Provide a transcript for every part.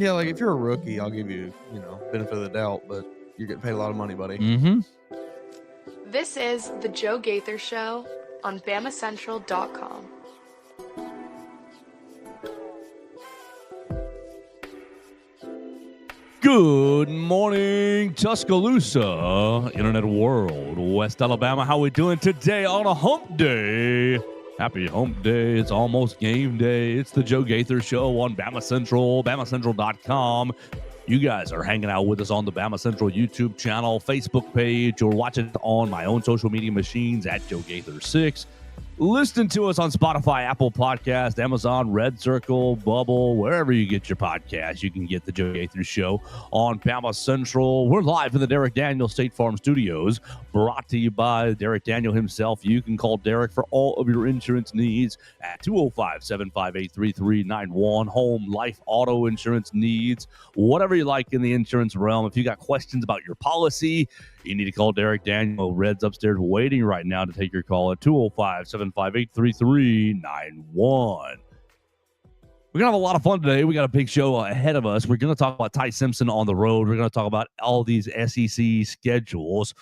Yeah, like if you're a rookie, I'll give you, benefit of the doubt, but you're getting paid a lot of money, buddy. Mm-hmm. This is the Joe Gaither Show on BamaCentral.com. Good morning, Tuscaloosa, Internet World, West Alabama. How we doing today on a hump day? Happy hump day. It's almost game day. It's the Joe Gaither Show on BamaCentral, BamaCentral.com. You guys are hanging out with us on the BamaCentral YouTube channel, Facebook page, or watching it on my own social media machines at Joe Gaither 6. Listen to us on Spotify, Apple Podcast, Amazon, Red Circle, Bubble, wherever you get your podcast. You can get the Joe Gaither Show on BamaCentral. We're live in the Derek Daniel State Farm Studios, brought to you by Derek Daniel himself. You can call Derek for all of your insurance needs at 205-758-3391. Home, life, auto insurance needs, whatever you like in the insurance realm. If you got questions about your policy, you need to call Derek Daniel. Red's upstairs waiting right now to take your call at 205-758-3391. We're going to have a lot of fun today. We got a big show ahead of us. We're going to talk about Ty Simpson on the road. We're going to talk about all these SEC schedules.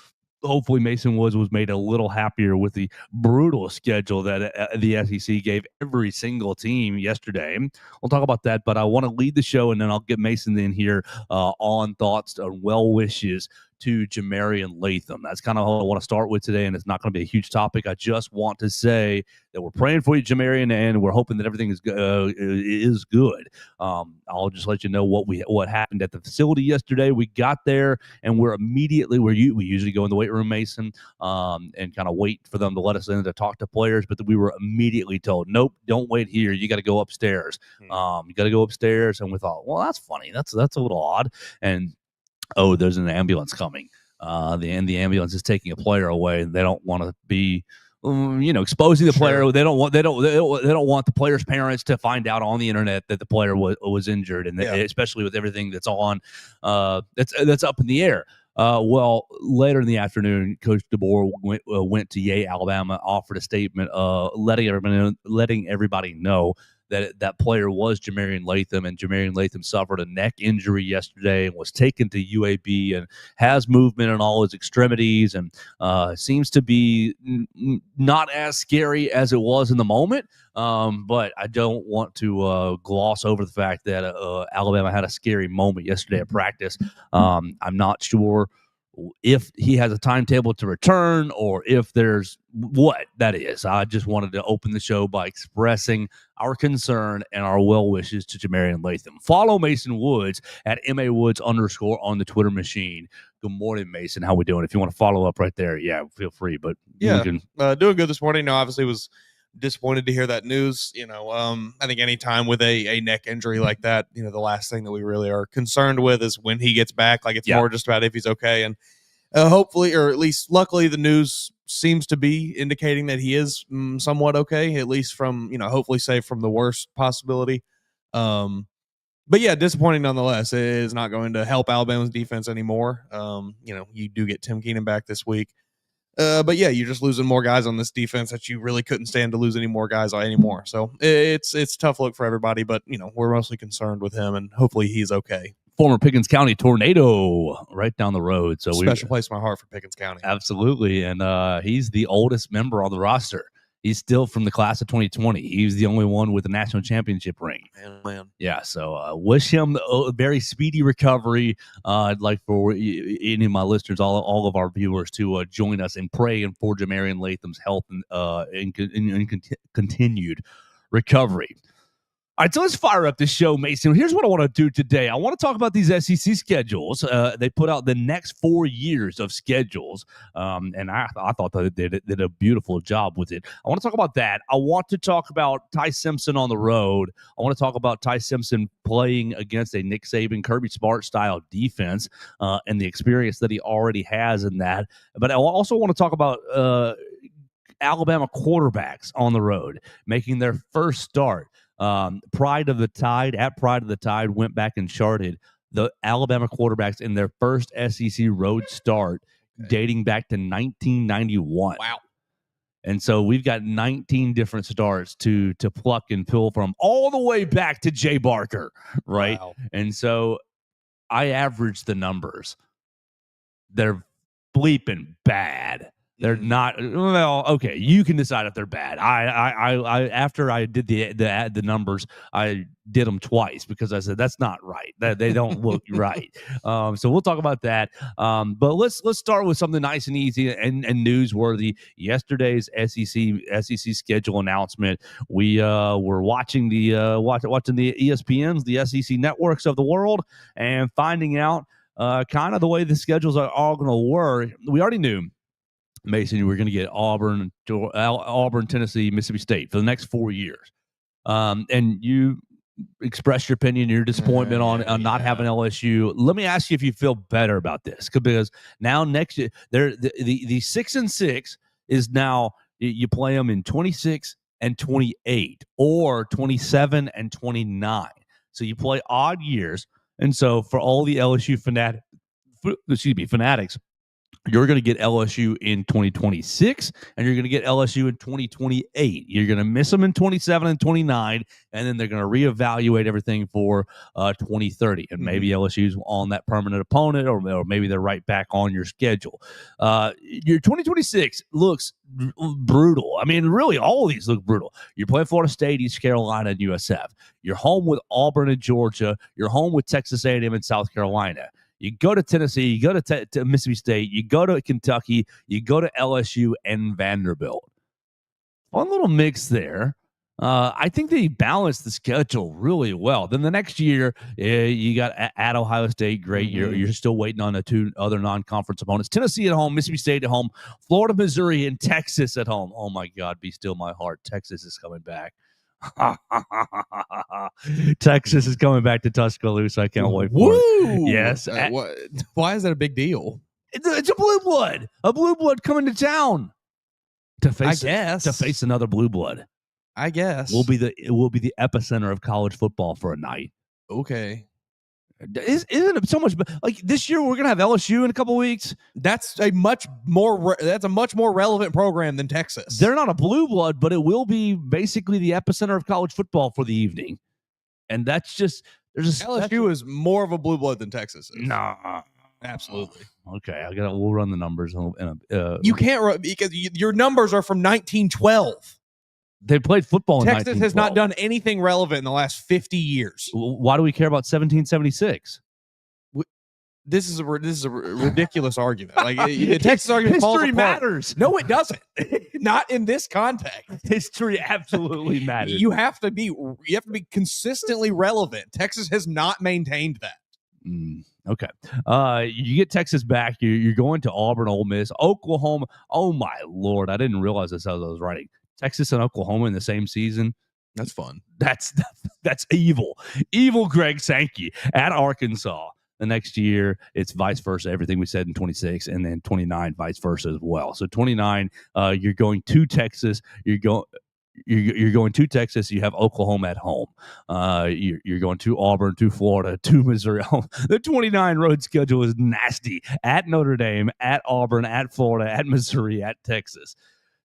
Hopefully Mason Woods was made a little happier with the brutal schedule that the SEC gave every single team yesterday. We'll talk about that, but I want to lead the show, and then I'll get Mason in here on thoughts and well wishes to Jamarian Latham. That's kind of what I want to start with today, and it's not going to be a huge topic. I just want to say that we're praying for you, Jamarian, and we're hoping that everything is good. I'll just let you know what happened at the facility yesterday. We got there, and we usually go in the weight room, Mason, and kind of wait for them to let us in to talk to players, but we were immediately told, nope, don't wait here. You got to go upstairs. You got to go upstairs, and we thought, well, that's funny. That's a little odd, and oh, there's an ambulance coming. The ambulance is taking a player away. They don't want to be, exposing the player. They don't want the player's parents to find out on the internet that the player was injured, and especially with everything that's on, that's up in the air. Well, later in the afternoon, Coach DeBoer went to Yale, Alabama, offered a statement, letting everybody know that player was Jamarian Latham, and Jamarian Latham suffered a neck injury yesterday and was taken to UAB and has movement in all his extremities and seems to be not as scary as it was in the moment. But I don't want to gloss over the fact that Alabama had a scary moment yesterday at practice. I'm not sure if he has a timetable to return or if there's what that is. I just wanted to open the show by expressing our concern and our well wishes to Jamarian Latham. Follow Mason Woods at MAWoods_ on the Twitter machine. Good morning, Mason. How we doing? If you want to follow up right there, feel free. But doing good this morning. No, obviously was disappointed to hear that news. I think any time with a neck injury like that, the last thing that we really are concerned with is when he gets back. Like, it's more just about if he's okay. And hopefully, or at least luckily, the news seems to be indicating that he is somewhat okay, at least from, hopefully safe from the worst possibility. But yeah, disappointing nonetheless. It is not going to help Alabama's defense anymore. You do get Tim Keenan back this week. But yeah, you're just losing more guys on this defense that you really couldn't stand to lose any more guys anymore. So it's a tough look for everybody, but we're mostly concerned with him, and hopefully he's okay. Former Pickens County tornado right down the road. So special place in my heart for Pickens County. Absolutely. And he's the oldest member on the roster. He's still from the class of 2020. He's the only one with a national championship ring. Man. Yeah, so wish him a very speedy recovery. I'd like for any of my listeners, all of our viewers, to join us in praying for Jamarian Latham's health and continued recovery. All right, so let's fire up this show, Mason. Here's what I want to do today. I want to talk about these SEC schedules. They put out the next 4 years of schedules, and I thought they did a beautiful job with it. I want to talk about that. I want to talk about Ty Simpson on the road. I want to talk about Ty Simpson playing against a Nick Saban, Kirby Smart-style defense and the experience that he already has in that. But I also want to talk about Alabama quarterbacks on the road making their first start. Pride of the Tide went back and charted the Alabama quarterbacks in their first SEC road start dating back to 1991. Wow. And so we've got 19 different starts to pluck and pull from, all the way back to Jay Barker, right? Wow. And so I averaged the numbers. They're bleeping bad. They're not. Well, okay, you can decide if they're bad. I after I did the numbers, I did them twice because I said that's not right. That they don't look right. So we'll talk about that. But let's start with something nice and easy and newsworthy. Yesterday's SEC schedule announcement. We were watching the watching the ESPNs, the SEC networks of the world, and finding out kind of the way the schedules are all going to work. We already knew, Mason, you were going to get Auburn, Tennessee, Mississippi State for the next 4 years. And you expressed your opinion, your disappointment on not having LSU. Let me ask you if you feel better about this, because now next year, the 6-6 is now you play them in 26 and 28 or 27 and 29. So you play odd years. And so for all the LSU fanatics, you're going to get LSU in 2026, and you're going to get LSU in 2028. You're going to miss them in 27 and 29, and then they're going to reevaluate everything for 2030. And maybe LSU's on that permanent opponent, or maybe they're right back on your schedule. Your 2026 looks brutal. I mean, really, all of these look brutal. You're playing Florida State, East Carolina, and USF. You're home with Auburn and Georgia. You're home with Texas A&M and South Carolina. You go to Tennessee, you go to Mississippi State, you go to Kentucky, you go to LSU and Vanderbilt. Fun little mix there. I think they balanced the schedule really well. Then the next year, you got at Ohio State, great. You're still waiting on the two other non-conference opponents. Tennessee at home, Mississippi State at home, Florida, Missouri, and Texas at home. Oh, my God, be still my heart. Texas is coming back. Texas is coming back to Tuscaloosa. I can't wait for it. Yes. Why is that a big deal? It's a blue blood coming to town to face. I guess to face another blue blood. I guess It will be the epicenter of college football for a night. Okay. Isn't it so much like this year? We're gonna have LSU in a couple weeks. That's a much more relevant program than Texas. They're not a blue blood, but it will be basically the epicenter of college football for the evening. And that's just LSU is more of a blue blood than Texas is. Nah, absolutely. Okay, we'll run the numbers. You can't because your numbers are from 1912. They played football in Texas has not done anything relevant in the last 50 years. Why do we care about 1776? This is a ridiculous argument. Like the Texas argument falls apart. History matters. No, it doesn't. Not in this context. History absolutely matters. You have to be consistently relevant. Texas has not maintained that. Okay. You get Texas back. You're going to Auburn, Ole Miss, Oklahoma. Oh my Lord. I didn't realize this as I was writing. Texas and Oklahoma in the same season. That's fun. That's evil. Evil Greg Sankey at Arkansas. The next year, it's vice versa. Everything we said in 26, and then 29, vice versa as well. So 29, you're going to Texas. You're going to Texas. You have Oklahoma at home. You're going to Auburn, to Florida, to Missouri. The 29 road schedule is nasty. At Notre Dame, at Auburn, at Florida, at Missouri, at Texas.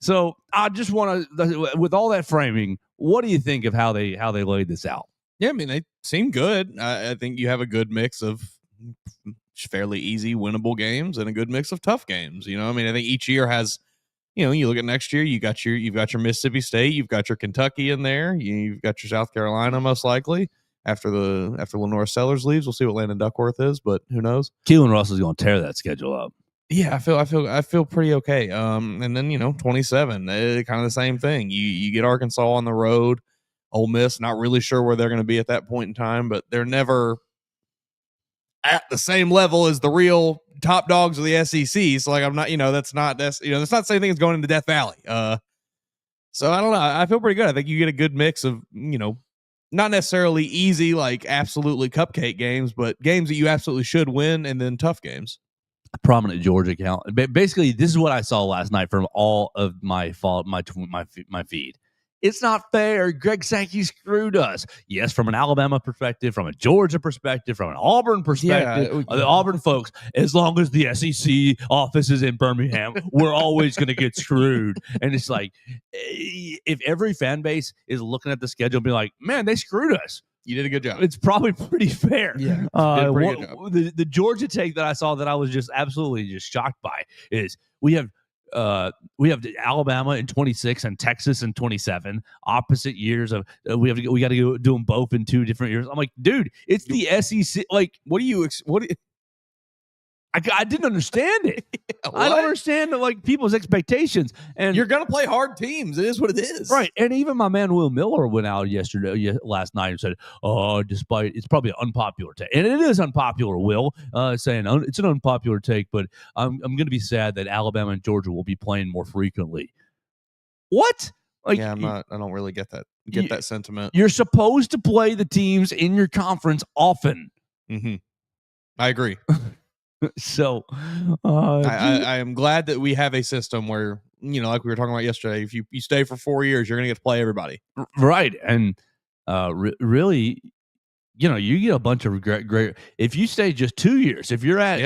So I just want to, with all that framing, what do you think of how they laid this out? Yeah, I mean, they seem good. I think you have a good mix of fairly easy, winnable games and a good mix of tough games. You know, I mean, I think each year has, you look at next year, you've got your Mississippi State, you've got your Kentucky in there, you've got your South Carolina most likely after Lenore Sellers leaves. We'll see what Landon Duckworth is, but who knows? Keelan Russell's going to tear that schedule up. Yeah, I feel pretty okay. And then 27, kind of the same thing. You get Arkansas on the road, Ole Miss, not really sure where they're going to be at that point in time, but they're never at the same level as the real top dogs of the SEC. So like I'm not, that's not the same thing as going into Death Valley. So I don't know. I feel pretty good. I think you get a good mix of not necessarily easy, like absolutely cupcake games, but games that you absolutely should win, and then tough games. Prominent Georgia account. Basically, this is what I saw last night from all of my feed. It's not fair. Greg Sankey screwed us. Yes, from an Alabama perspective, from a Georgia perspective, from an Auburn perspective, the Auburn folks, as long as the SEC office is in Birmingham, we're always going to get screwed. And it's like, if every fan base is looking at the schedule and be like, man, they screwed us. You did a good job. It's probably pretty fair. Yeah, did a pretty good job. The Georgia take that I saw that I was just absolutely just shocked by is we have Alabama in 26 and Texas in 27, opposite years of we got to do them both in 2 different years. I'm like, dude, it's the SEC. Like, what do you? I didn't understand it. I don't understand like people's expectations. And you're gonna play hard teams. It is what it is, right? And even my man Will Miller went out last night and said, "Oh, despite it's probably an unpopular take, and it is unpopular." Will saying it's an unpopular take, but I'm going to be sad that Alabama and Georgia will be playing more frequently. What? Like, yeah, I don't really get that sentiment. You're supposed to play the teams in your conference often. Mm-hmm. I agree. So I am glad that we have a system where, like we were talking about yesterday, if you stay for 4 years, you're going to get to play everybody. Right. And really, you get a bunch of great if you stay just 2 years, if you're at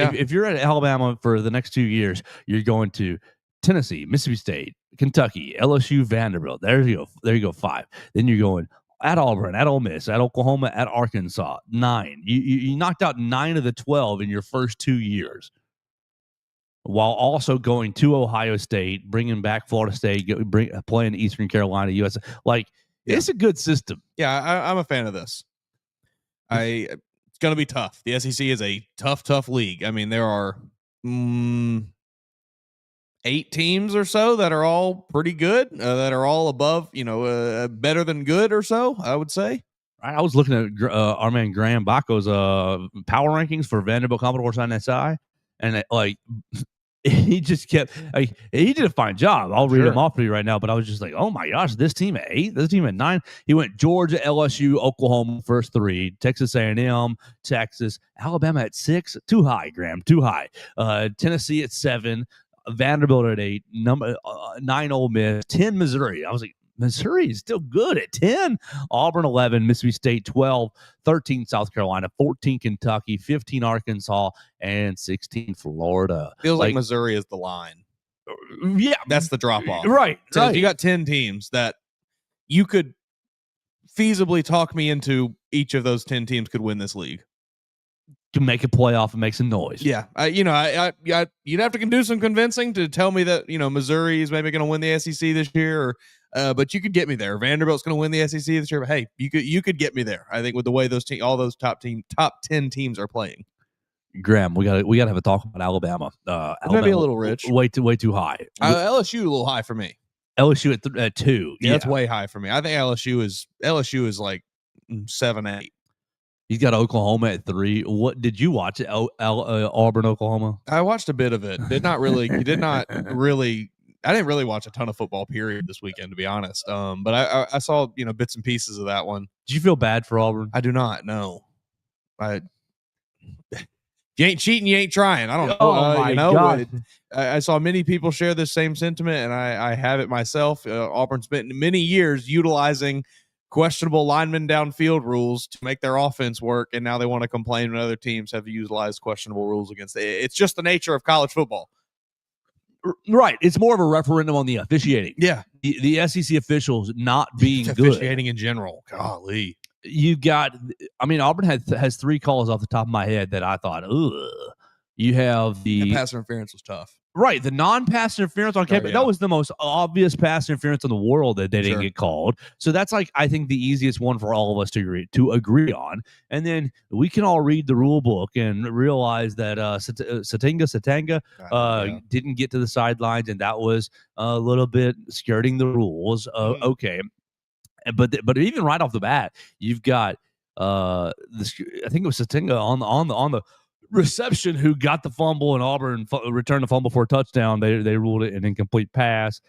Alabama for the next 2 years, you're going to Tennessee, Mississippi State, Kentucky, LSU, Vanderbilt. There you go 5. Then you're going at Auburn, at Ole Miss, at Oklahoma, at Arkansas, 9. You knocked out 9 of the 12 in your first 2 years, while also going to Ohio State, bringing back Florida State, playing Eastern Carolina, US. Like, it's a good system. Yeah, I'm a fan of this. It's going to be tough. The SEC is a tough league. I mean, there are 8 teams or so that are all pretty good, that are all above, better than good or so, I would say. I was looking at our man Graham Baco's power rankings for Vanderbilt, Commodore, SI, and he just kept he did a fine job. I'll read him off to you right now, but I was just like, oh my gosh, this team at 8, this team at 9. He went Georgia, LSU, Oklahoma first 3, Texas A&M, Texas, Alabama at 6, too high, Graham, too high. Tennessee at 7. Vanderbilt at 8, 9 Ole Miss, 10 Missouri. I was like, Missouri is still good at 10. Auburn 11, Mississippi State 12, 13 South Carolina, 14 Kentucky, 15 Arkansas, and 16 Florida. Feels like Missouri is the line. Yeah, that's the drop off. Right. So if you got 10 teams that you could feasibly talk me into, each of those 10 teams could win this league. Can make a playoff and make some noise. Yeah, you'd have to do some convincing to tell me that Missouri is maybe going to win the SEC this year, but you could get me there. Vanderbilt's going to win the SEC this year, but hey, you could get me there. I think with the way all those top 10 teams are playing. Graham, we got to have a talk about Alabama. Maybe a little rich, way too high. LSU a little high for me. LSU at 2. Yeah, that's way high for me. I think LSU is like 7, 8. He's got Oklahoma at 3. What did you watch? Auburn, Oklahoma. I watched a bit of it. I didn't really watch a ton of football period this weekend, to be honest. But I saw bits and pieces of that one. Did you feel bad for Auburn? I do not. No. If you ain't cheating, you ain't trying. I don't know. Oh my God. I saw many people share this same sentiment, and I have it myself. Auburn spent many years utilizing questionable linemen downfield rules to make their offense work, and now they want to complain when other teams have utilized questionable rules against it. It's just the nature of college football. Right. It's more of a referendum on the officiating. Yeah. The SEC officials not being good. Officiating in general. Golly. You got, Auburn has 3 calls off the top of my head that I thought, ugh. You have the pass interference was tough. Right, the non-pass interference on campus. That was the most obvious pass interference in the world that they didn't get called. So that's I think the easiest one for all of us to agree on. And then we can all read the rule book and realize that Satanga didn't get to the sidelines, and that was a little bit skirting the rules. Okay, but even right off the bat, you've got I think it was Satanga on the reception who got the fumble, and Auburn returned the fumble for a touchdown. They ruled it an incomplete pass.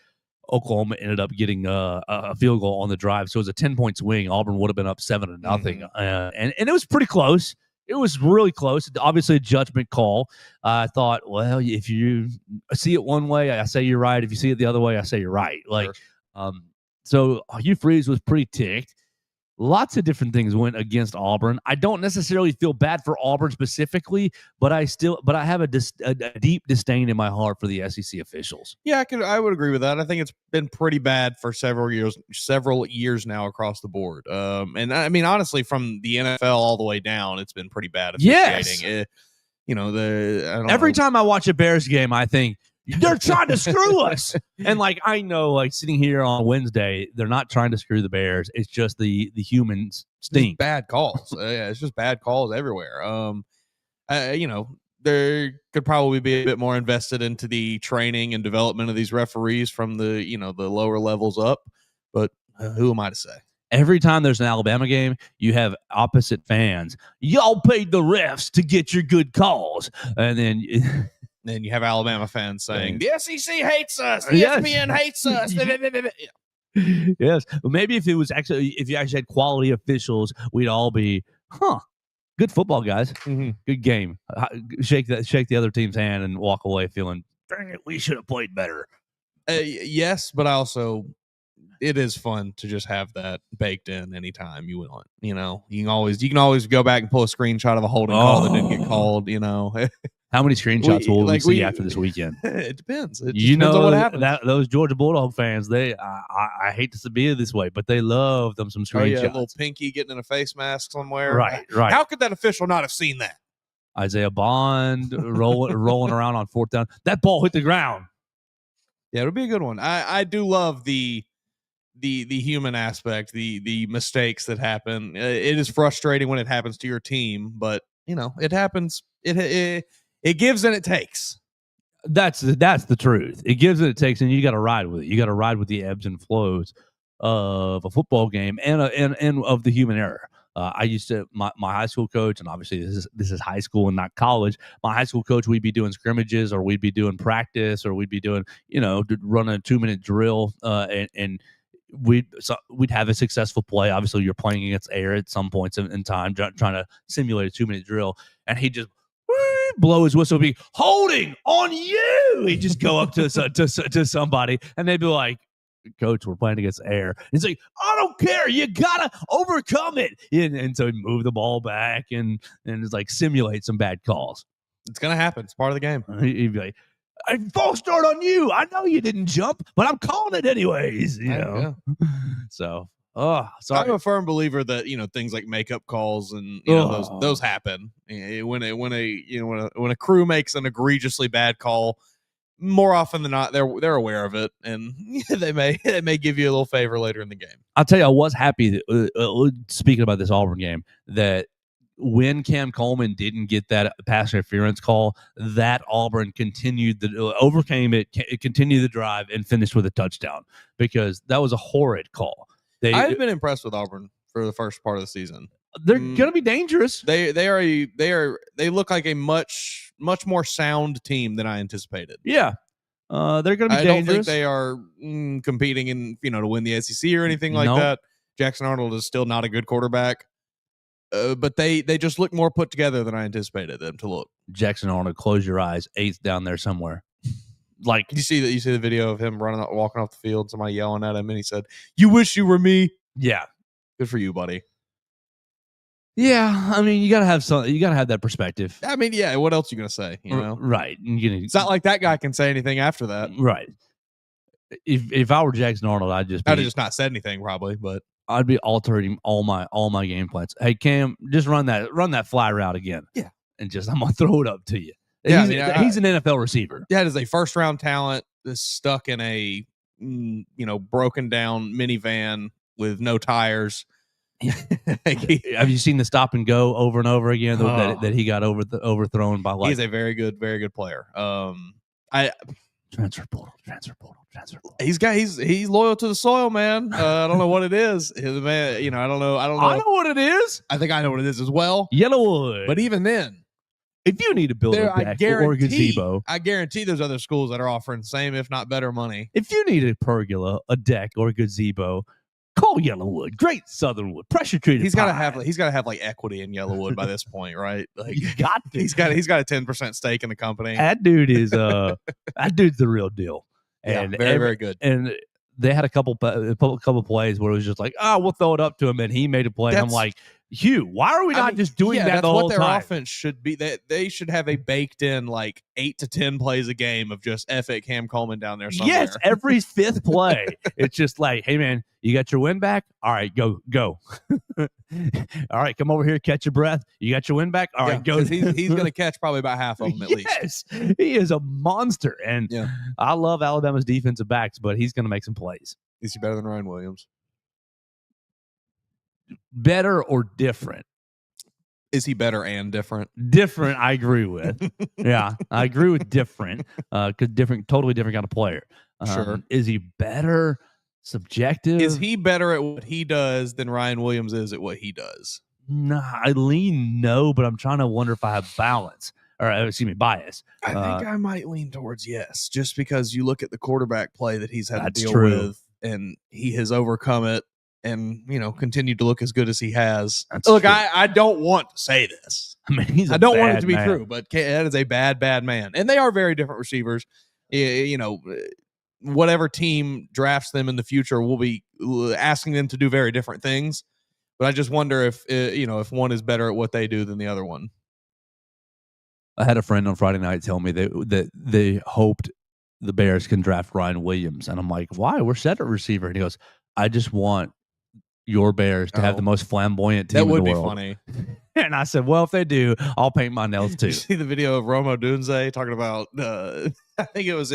Oklahoma ended up getting a field goal on the drive, so it was a 10-point swing. Auburn would have been up 7-0, and it was pretty close. It was really close. Obviously, a judgment call. I thought, well, if you see it one way, I say you're right. If you see it the other way, I say you're right. So Hugh Freeze was pretty ticked. Lots of different things went against Auburn. I don't necessarily feel bad for Auburn specifically, but I have a deep disdain in my heart for the SEC officials. Yeah, I would agree with that. I think it's been pretty bad for several years now across the board. And I mean, honestly, from the NFL all the way down, it's been pretty bad officiating. Yes. Every time I watch a Bears game, I think they're trying to screw us. And I know, sitting here on Wednesday, they're not trying to screw the Bears. It's just the humans stink. Bad calls. Yeah, it's just bad calls everywhere. There could probably be a bit more invested into the training and development of these referees from the lower levels up. But who am I to say? Every time there's an Alabama game, you have opposite fans. Y'all paid the refs to get your good calls. And then you have Alabama fans saying, the SEC hates us. The ESPN hates us. Yes. Well, maybe if you actually had quality officials, we'd all be, good football, guys. Mm-hmm. Good game. Shake the other team's hand and walk away feeling, dang it, we should have played better. Yes, but it is fun to just have that baked in anytime you want. You can always go back and pull a screenshot of a holding call that didn't get called. How many screenshots will we see after this weekend? It depends. It depends on what happens. Those Georgia Bulldog fans, I hate to be this way, but they love them some screenshots. Oh, yeah, a little pinky getting in a face mask somewhere. Right. How could that official not have seen that? Isaiah Bond rolling around on fourth down. That ball hit the ground. Yeah, it'll be a good one. I do love the human aspect, the mistakes that happen. It is frustrating when it happens to your team, but it happens. It gives and it takes. That's the truth. It gives and it takes, and you got to ride with it. You got to ride with the ebbs and flows of a football game and of the human error. I used to my high school coach, and obviously this is high school and not college. My high school coach, we'd be doing scrimmages, or we'd be doing practice, or we'd be doing running a 2-minute drill, and we'd have a successful play. Obviously, you're playing against air at some points in time, trying to simulate a 2-minute drill, and he just blow his whistle, be holding on you. He'd just go up to somebody, and they'd be like, "Coach, we're playing against air." He's like, "I don't care. You gotta overcome it." And so he'd move the ball back and just simulate some bad calls. It's gonna happen. It's part of the game. He'd be like, "I false start on you. I know you didn't jump, but I'm calling it anyways." Yeah. So, sorry. I'm a firm believer that things like makeup calls and those happen when a crew makes an egregiously bad call. More often than not, they're aware of it, and they may give you a little favor later in the game. I'll tell you, I was happy that, speaking about this Auburn game, that when Cam Coleman didn't get that pass interference call, that Auburn overcame it, continued the drive, and finished with a touchdown, because that was a horrid call. I've been impressed with Auburn for the first part of the season. They're going to be dangerous. They look like a much more sound team than I anticipated. Yeah. They're going to be dangerous. I don't think they are competing in, to win the SEC or anything like that. Jackson Arnold is still not a good quarterback. But they just look more put together than I anticipated them to look. Jackson Arnold, close your eyes. 8th down there somewhere. You see the video of him walking off the field, somebody yelling at him, and he said, "You wish you were me." Yeah. Good for you, buddy. Yeah, I mean, you gotta have that perspective. I mean, yeah, what else are you gonna say? Right? It's not like that guy can say anything after that, right? If I were Jackson Arnold, I'd have just not said anything, probably, but I'd be altering all my game plans. Hey, Cam, just run that fly route again. Yeah, and I'm gonna throw it up to you. Yeah, he's an NFL receiver. That is a first round talent that's stuck in a broken down minivan with no tires. Have you seen the stop and go over and over again that he got overthrown by? He's a very good player. Transfer portal. He's loyal to the soil, man. I don't know what it is. Man, I don't know. I know what it is. I think I know what it is as well. Yellowwood. But even then, if you need to build a deck or a gazebo, I guarantee there's other schools that are offering the same, if not better, money. If you need a pergola, a deck, or a gazebo, call Yellowwood. Great Southern wood, pressure treated. He's got to have like equity in Yellowwood by this point, right? Like you got to. He's got a 10% stake in the company. That dude is that dude's the real deal. And very, very good. And they had a couple plays where it was just like, oh, we'll throw it up to him, and he made a play. And I'm like, Hugh, why are we not just doing that that's the whole what their time? offense should be. They should have a baked in like 8 to 10 plays a game of just F.A. Cam Coleman down there somewhere. Yes, every fifth play. It's just like, hey, man, you got your win back? All right, go. All right, come over here, catch your breath. You got your win back? All right, go. He's going to catch probably about half of them at least. Yes, he is a monster. And I love Alabama's defensive backs, but he's going to make some plays. Is he better than Ryan Williams? Better or different? Is he better and different? Different, I agree with. Yeah, I agree with different. Because totally different kind of player. Sure. Is he better? Subjective. Is he better at what he does than Ryan Williams is at what he does? Nah, I lean no, but I'm trying to wonder if I have balance. Or bias. I think I might lean towards yes, just because you look at the quarterback play that he's had to deal true. with, and he has overcome it, and continued to look as good as he has. Look, I don't want to say this. I mean, I don't want it to be true, but that is a bad man, and they are very different receivers. Whatever team drafts them in the future will be asking them to do very different things. But I just wonder if one is better at what they do than the other one. I had a friend on Friday night tell me that they hoped the Bears can draft Ryan Williams. And I'm like, why? We're set at receiver. And he goes, I just want your Bears to have the most flamboyant team in the world. That would be funny. And I said, well, if they do, I'll paint my nails too. You see the video of Rome Odunze talking about, I think it was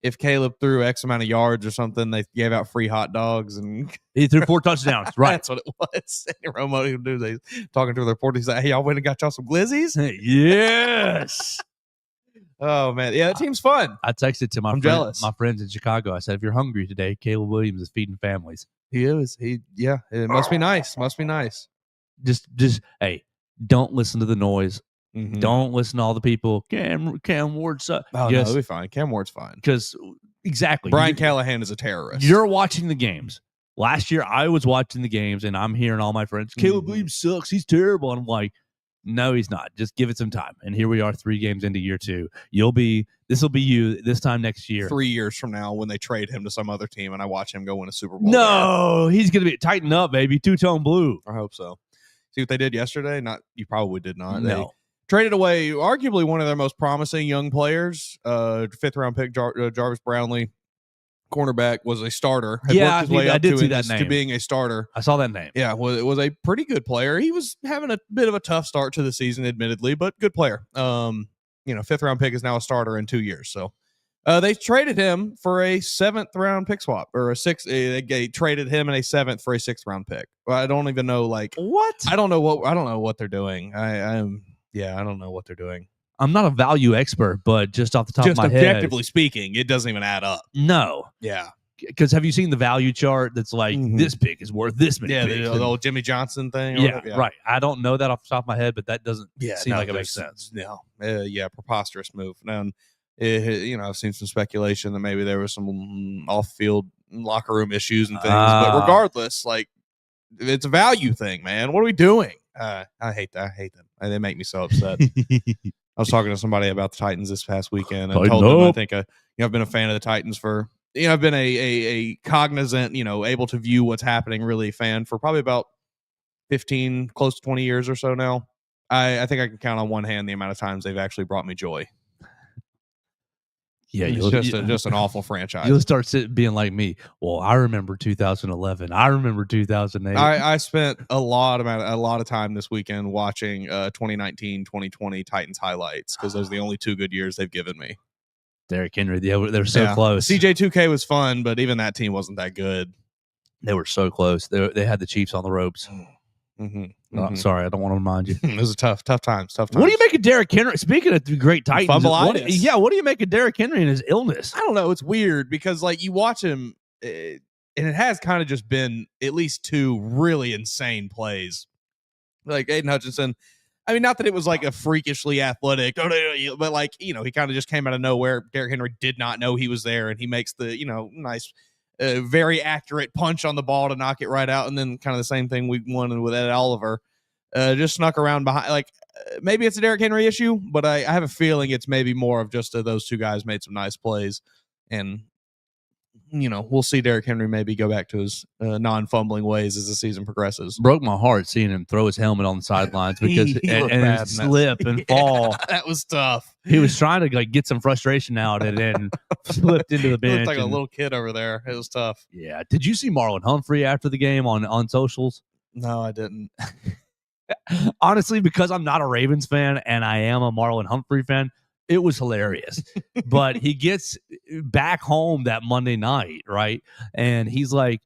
if Caleb threw X amount of yards or something, they gave out free hot dogs, and he threw 4 touchdowns. Right. That's what it was. And Rome Odunze talking to the reporter. He's like, hey, y'all went and got y'all some glizzies? Yes. Oh, man. Yeah, that team's fun. I texted to my friends in Chicago. I said, if you're hungry today, Caleb Williams is feeding families. He is. It must be nice. Must be nice. Just hey, don't listen to the noise. Mm-hmm. Don't listen to all the people. Cam Ward's no, it'll be fine. Cam Ward's fine. Because exactly, Brian Callahan is a terrorist. You're watching the games. Last year, I was watching the games, and I'm hearing all my friends, Caleb Williams sucks. He's terrible. And I'm like, no, he's not. Just give it some time. And here we are 3 games into year 2. This will be you this time next year. 3 years from now when they trade him to some other team and I watch him go win a Super Bowl. No, he's going to be tighten up, baby. 2-tone blue. I hope so. See what they did yesterday? You probably did not. No. They traded away arguably one of their most promising young players, 5th round pick Jarvis Brownlee, cornerback, was a starter. I did see that name. To being a starter. I saw that name. Yeah, it was a pretty good player. He was having a bit of a tough start to the season, admittedly, but good player. 5th round pick is now a starter in 2 years. So they traded him for a 7th round pick swap, or a 6th. They traded him in a 7th for a 6th round pick. Well, I don't even know what. I don't know what they're doing. I don't know what they're doing. I'm not a value expert, but just off the top of my head, objectively speaking, it doesn't even add up. No. Yeah. Because have you seen the value chart that's like this pick is worth this many picks? The old Jimmy Johnson thing. Yeah, right. I don't know that off the top of my head, but that doesn't seem like it makes sense. No. Preposterous move. And I've seen some speculation that maybe there was some off-field locker room issues and things. But regardless, it's a value thing, man. What are we doing? I hate that. I hate them. They make me so upset. I was talking to somebody about the Titans this past weekend and told them I think I've been a fan of the Titans for I've been a cognizant, able to view what's happening really fan for probably about 15, close to 20 years or so now. I think I can count on one hand the amount of times they've actually brought me joy. Yeah, it's just an awful franchise. You'll start being like me. Well, I remember 2011. I remember 2008. I spent a lot of time this weekend watching 2019-2020 Titans highlights because those are the only 2 good years they've given me. Derrick Henry, they're so close. CJ2K was fun, but even that team wasn't that good. They were so close. They had the Chiefs on the ropes. Sorry, I don't want to remind you. It was a tough times. What do you make of Derrick Henry? Speaking of the great Titans, what do you make of Derrick Henry and his illness? I don't know. It's weird because you watch him, and it has kind of just been at least 2 really insane plays. Like Aiden Hutchinson. I mean, not that it was a freakishly athletic, but he kind of just came out of nowhere. Derrick Henry did not know he was there, and he makes the nice. Very accurate punch on the ball to knock it right out, and then kind of the same thing we won with Ed Oliver. Just snuck around behind. Maybe it's a Derrick Henry issue, but I have a feeling it's maybe more of just those 2 guys made some nice plays, and we'll see Derrick Henry maybe go back to his non-fumbling ways as the season progresses. Broke my heart seeing him throw his helmet on the sidelines because He and looked bad slip and fall. That was tough. He was trying to get some frustration out and then slipped into the bench. He looked like a little kid over there. It was tough. Yeah. Did you see Marlon Humphrey after the game on socials? No, I didn't. Honestly, because I'm not a Ravens fan and I am a Marlon Humphrey fan, it was hilarious. But he gets back home that Monday night, right? And he's like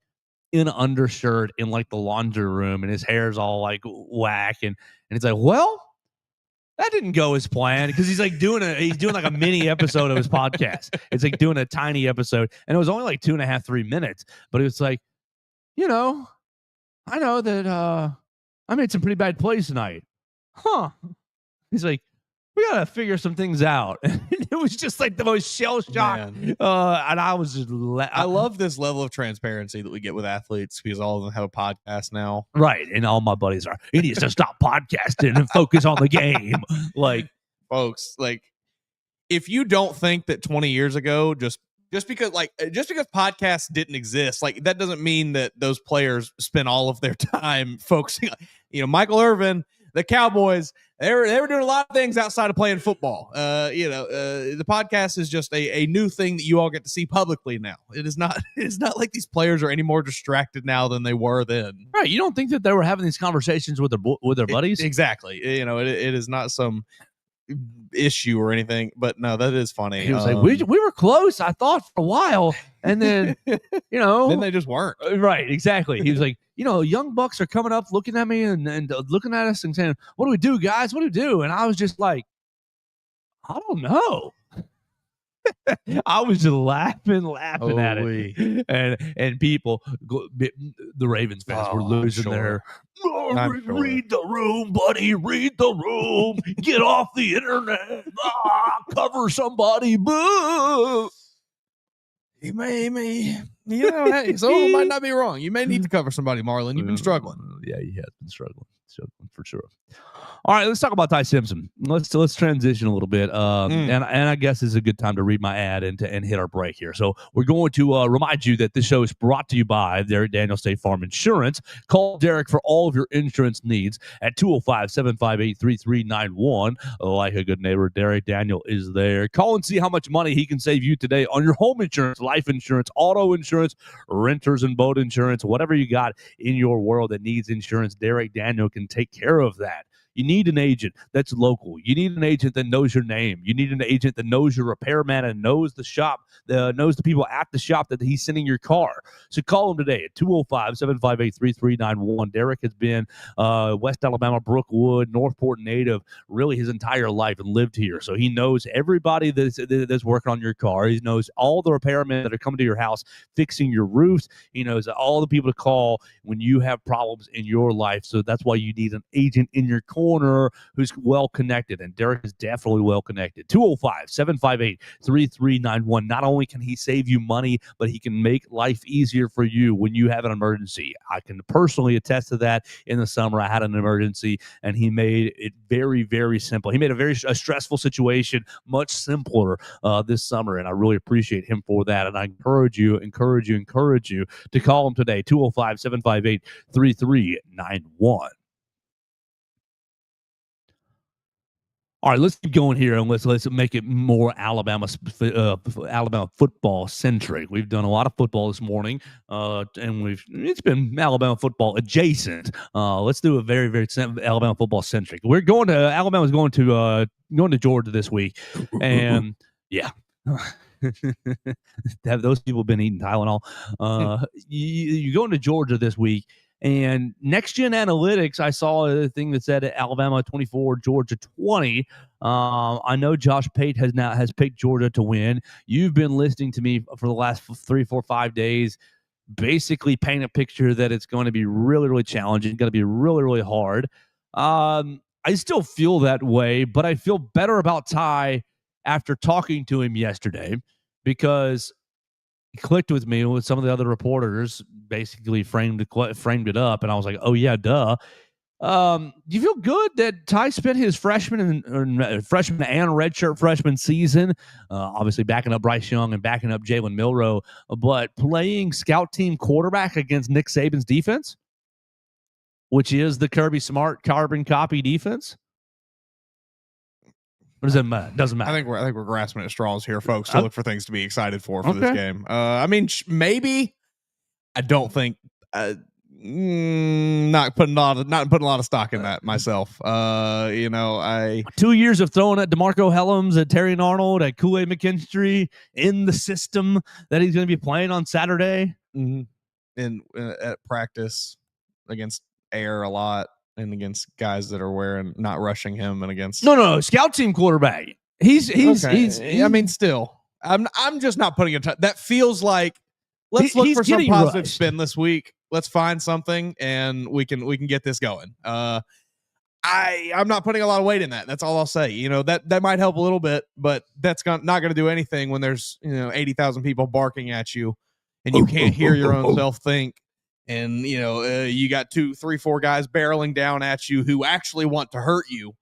in an undershirt in like the laundry room and his hair's all like whack. And he's like, well, that didn't go as planned because he's doing like a mini episode of his podcast. It's like doing a tiny episode. And it was only like 2.5, 3 minutes. But it was like, I know that I made some pretty bad plays tonight. Huh. He's like, we got to figure some things out. And it was just like the most shell shock. And I was just, I love this level of transparency that we get with athletes because all of them have a podcast now. Right. And all my buddies are, he needs to stop podcasting and focus on the game. Like, folks, like, if you don't think that 20 years ago, just because podcasts didn't exist, like that doesn't mean that those players spent all of their time focusing on, Michael Irvin, the Cowboys, they were doing a lot of things outside of playing football. The podcast is just a new thing that you all get to see publicly now. It's not like these players are any more distracted now than they were then. Right. You don't think that they were having these conversations with their buddies? Exactly. It is not some issue or anything, but no, that is funny. He was like, we were close, I thought, for a while, and then then they just weren't. Right, exactly. He was like, young bucks are coming up looking at me and looking at us and saying, what do we do, guys? What do we do? And I was just like, I don't know. I was just laughing at it, and people, the Ravens fans were losing their. Read the room, buddy. Read the room. Get off the internet. Cover somebody. Boo. He so might not be wrong. You may need to cover somebody, Marlon. You've been struggling. Yeah, he has been struggling for sure. All right, let's talk about Ty Simpson. Let's transition a little bit, and I guess this is a good time to read my ad and hit our break here. So we're going to remind you that this show is brought to you by Derek Daniel State Farm Insurance. Call Derek for all of your insurance needs at 205-758-3391. Like a good neighbor, Derek Daniel is there. Call and see how much money he can save you today on your home insurance, life insurance, auto insurance, renters and boat insurance, whatever you got in your world that needs insurance. Derek Daniel can take care of that. You need an agent that's local. You need an agent that knows your name. You need an agent that knows your repairman and knows the shop, knows the people at the shop that he's sending your car. So call him today at 205-758-3391. Derek has been West Alabama, Brookwood, Northport native really his entire life and lived here. So he knows everybody that's working on your car. He knows all the repairmen that are coming to your house fixing your roofs. He knows all the people to call when you have problems in your life. So that's why you need an agent in your corner who's well connected, and Derek is definitely well connected. 205-758-3391. Not only can he save you money, but he can make life easier for you when you have an emergency. I can personally attest to that. In the summer, I had an emergency, and he made it very, very simple. He made a stressful situation much simpler this summer, and I really appreciate him for that. And I encourage you to call him today, 205-758-3391. All right, let's keep going here, and let's make it more Alabama football centric. We've done a lot of football this morning, and it's been Alabama football adjacent. Let's do a very, very Alabama football centric. Alabama's going to Georgia this week, and yeah. Have those people been eating Tylenol? You're going to Georgia this week. And Next Gen Analytics, I saw a thing that said Alabama 24, Georgia 20. I know Josh Pate has picked Georgia to win. You've been listening to me for the last 3, 4, 5 days, basically paint a picture that it's going to be really, really challenging, going to be really, really hard. I still feel that way, but I feel better about Ty after talking to him yesterday because he clicked with me with some of the other reporters, basically framed it up, and I was like, oh yeah, duh. Do you feel good that Ty spent his freshman and redshirt freshman season, obviously backing up Bryce Young and backing up Jalen Milroe, but playing scout team quarterback against Nick Saban's defense, which is the Kirby Smart carbon copy defense? What does that matter? Doesn't matter. I think we're grasping at straws here, folks, to look for things to be excited for this game. I mean, maybe. I don't think. Not putting a lot of stock in that myself. 2 years of throwing at DeMarco Helms, at Terry Arnold, at Kool-Aid McKinstry in the system that he's going to be playing on Saturday. Mm-hmm. And at practice against air a lot. And against guys that are not rushing him, and against no scout team quarterback. He's I mean, still, I'm just not putting it. That feels like let's look for some positive spin this week. Let's find something, and we can get this going. I'm not putting a lot of weight in that. That's all I'll say. That might help a little bit, but that's not going to do anything when there's 80,000 people barking at you, and you can't hear your own self think. And, you got 2, 3, 4 guys barreling down at you who actually want to hurt you.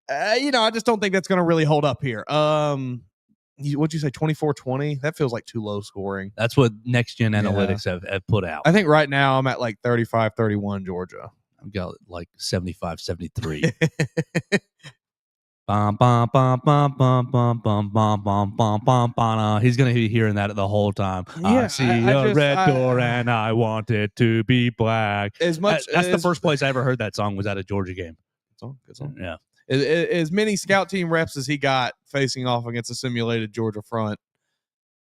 I just don't think that's going to really hold up here. What'd you say, 24-20? That feels like too low scoring. That's what Next Gen Analytics have put out. I think right now I'm at like 35-31 Georgia. I've got like 75-73. He's gonna be hearing that the whole time. Yeah, I see a red door and I want it to be black. That's the first place I ever heard that song was at a Georgia game. Good song. Yeah. As many scout team reps as he got facing off against a simulated Georgia front,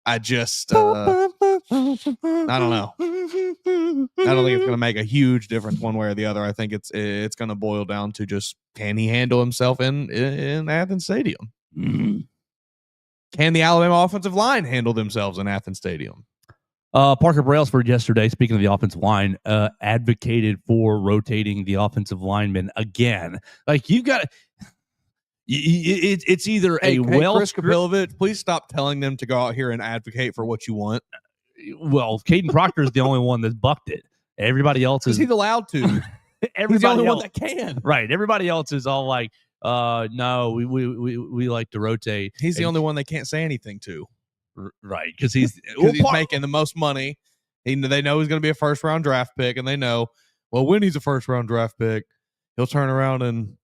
I just I don't know. I don't think it's going to make a huge difference one way or the other. I think it's going to boil down to just, can he handle himself in Athens Stadium? Mm-hmm. Can the Alabama offensive line handle themselves in Athens Stadium? Parker Brailsford yesterday, speaking of the offensive line, advocated for rotating the offensive linemen again. Like, you got it's either Chris Kapilovich, please stop telling them to go out here and advocate for what you want. Well, Caden Proctor is the only one that's bucked it. Everybody else is. He's allowed to. He's the only one that can. Right. Everybody else is all like, no, we like to rotate. He's the only one they can't say anything to. Right. Because he's making the most money. They know he's going to be a first round draft pick, and they know, well, when he's a first round draft pick, he'll turn around and.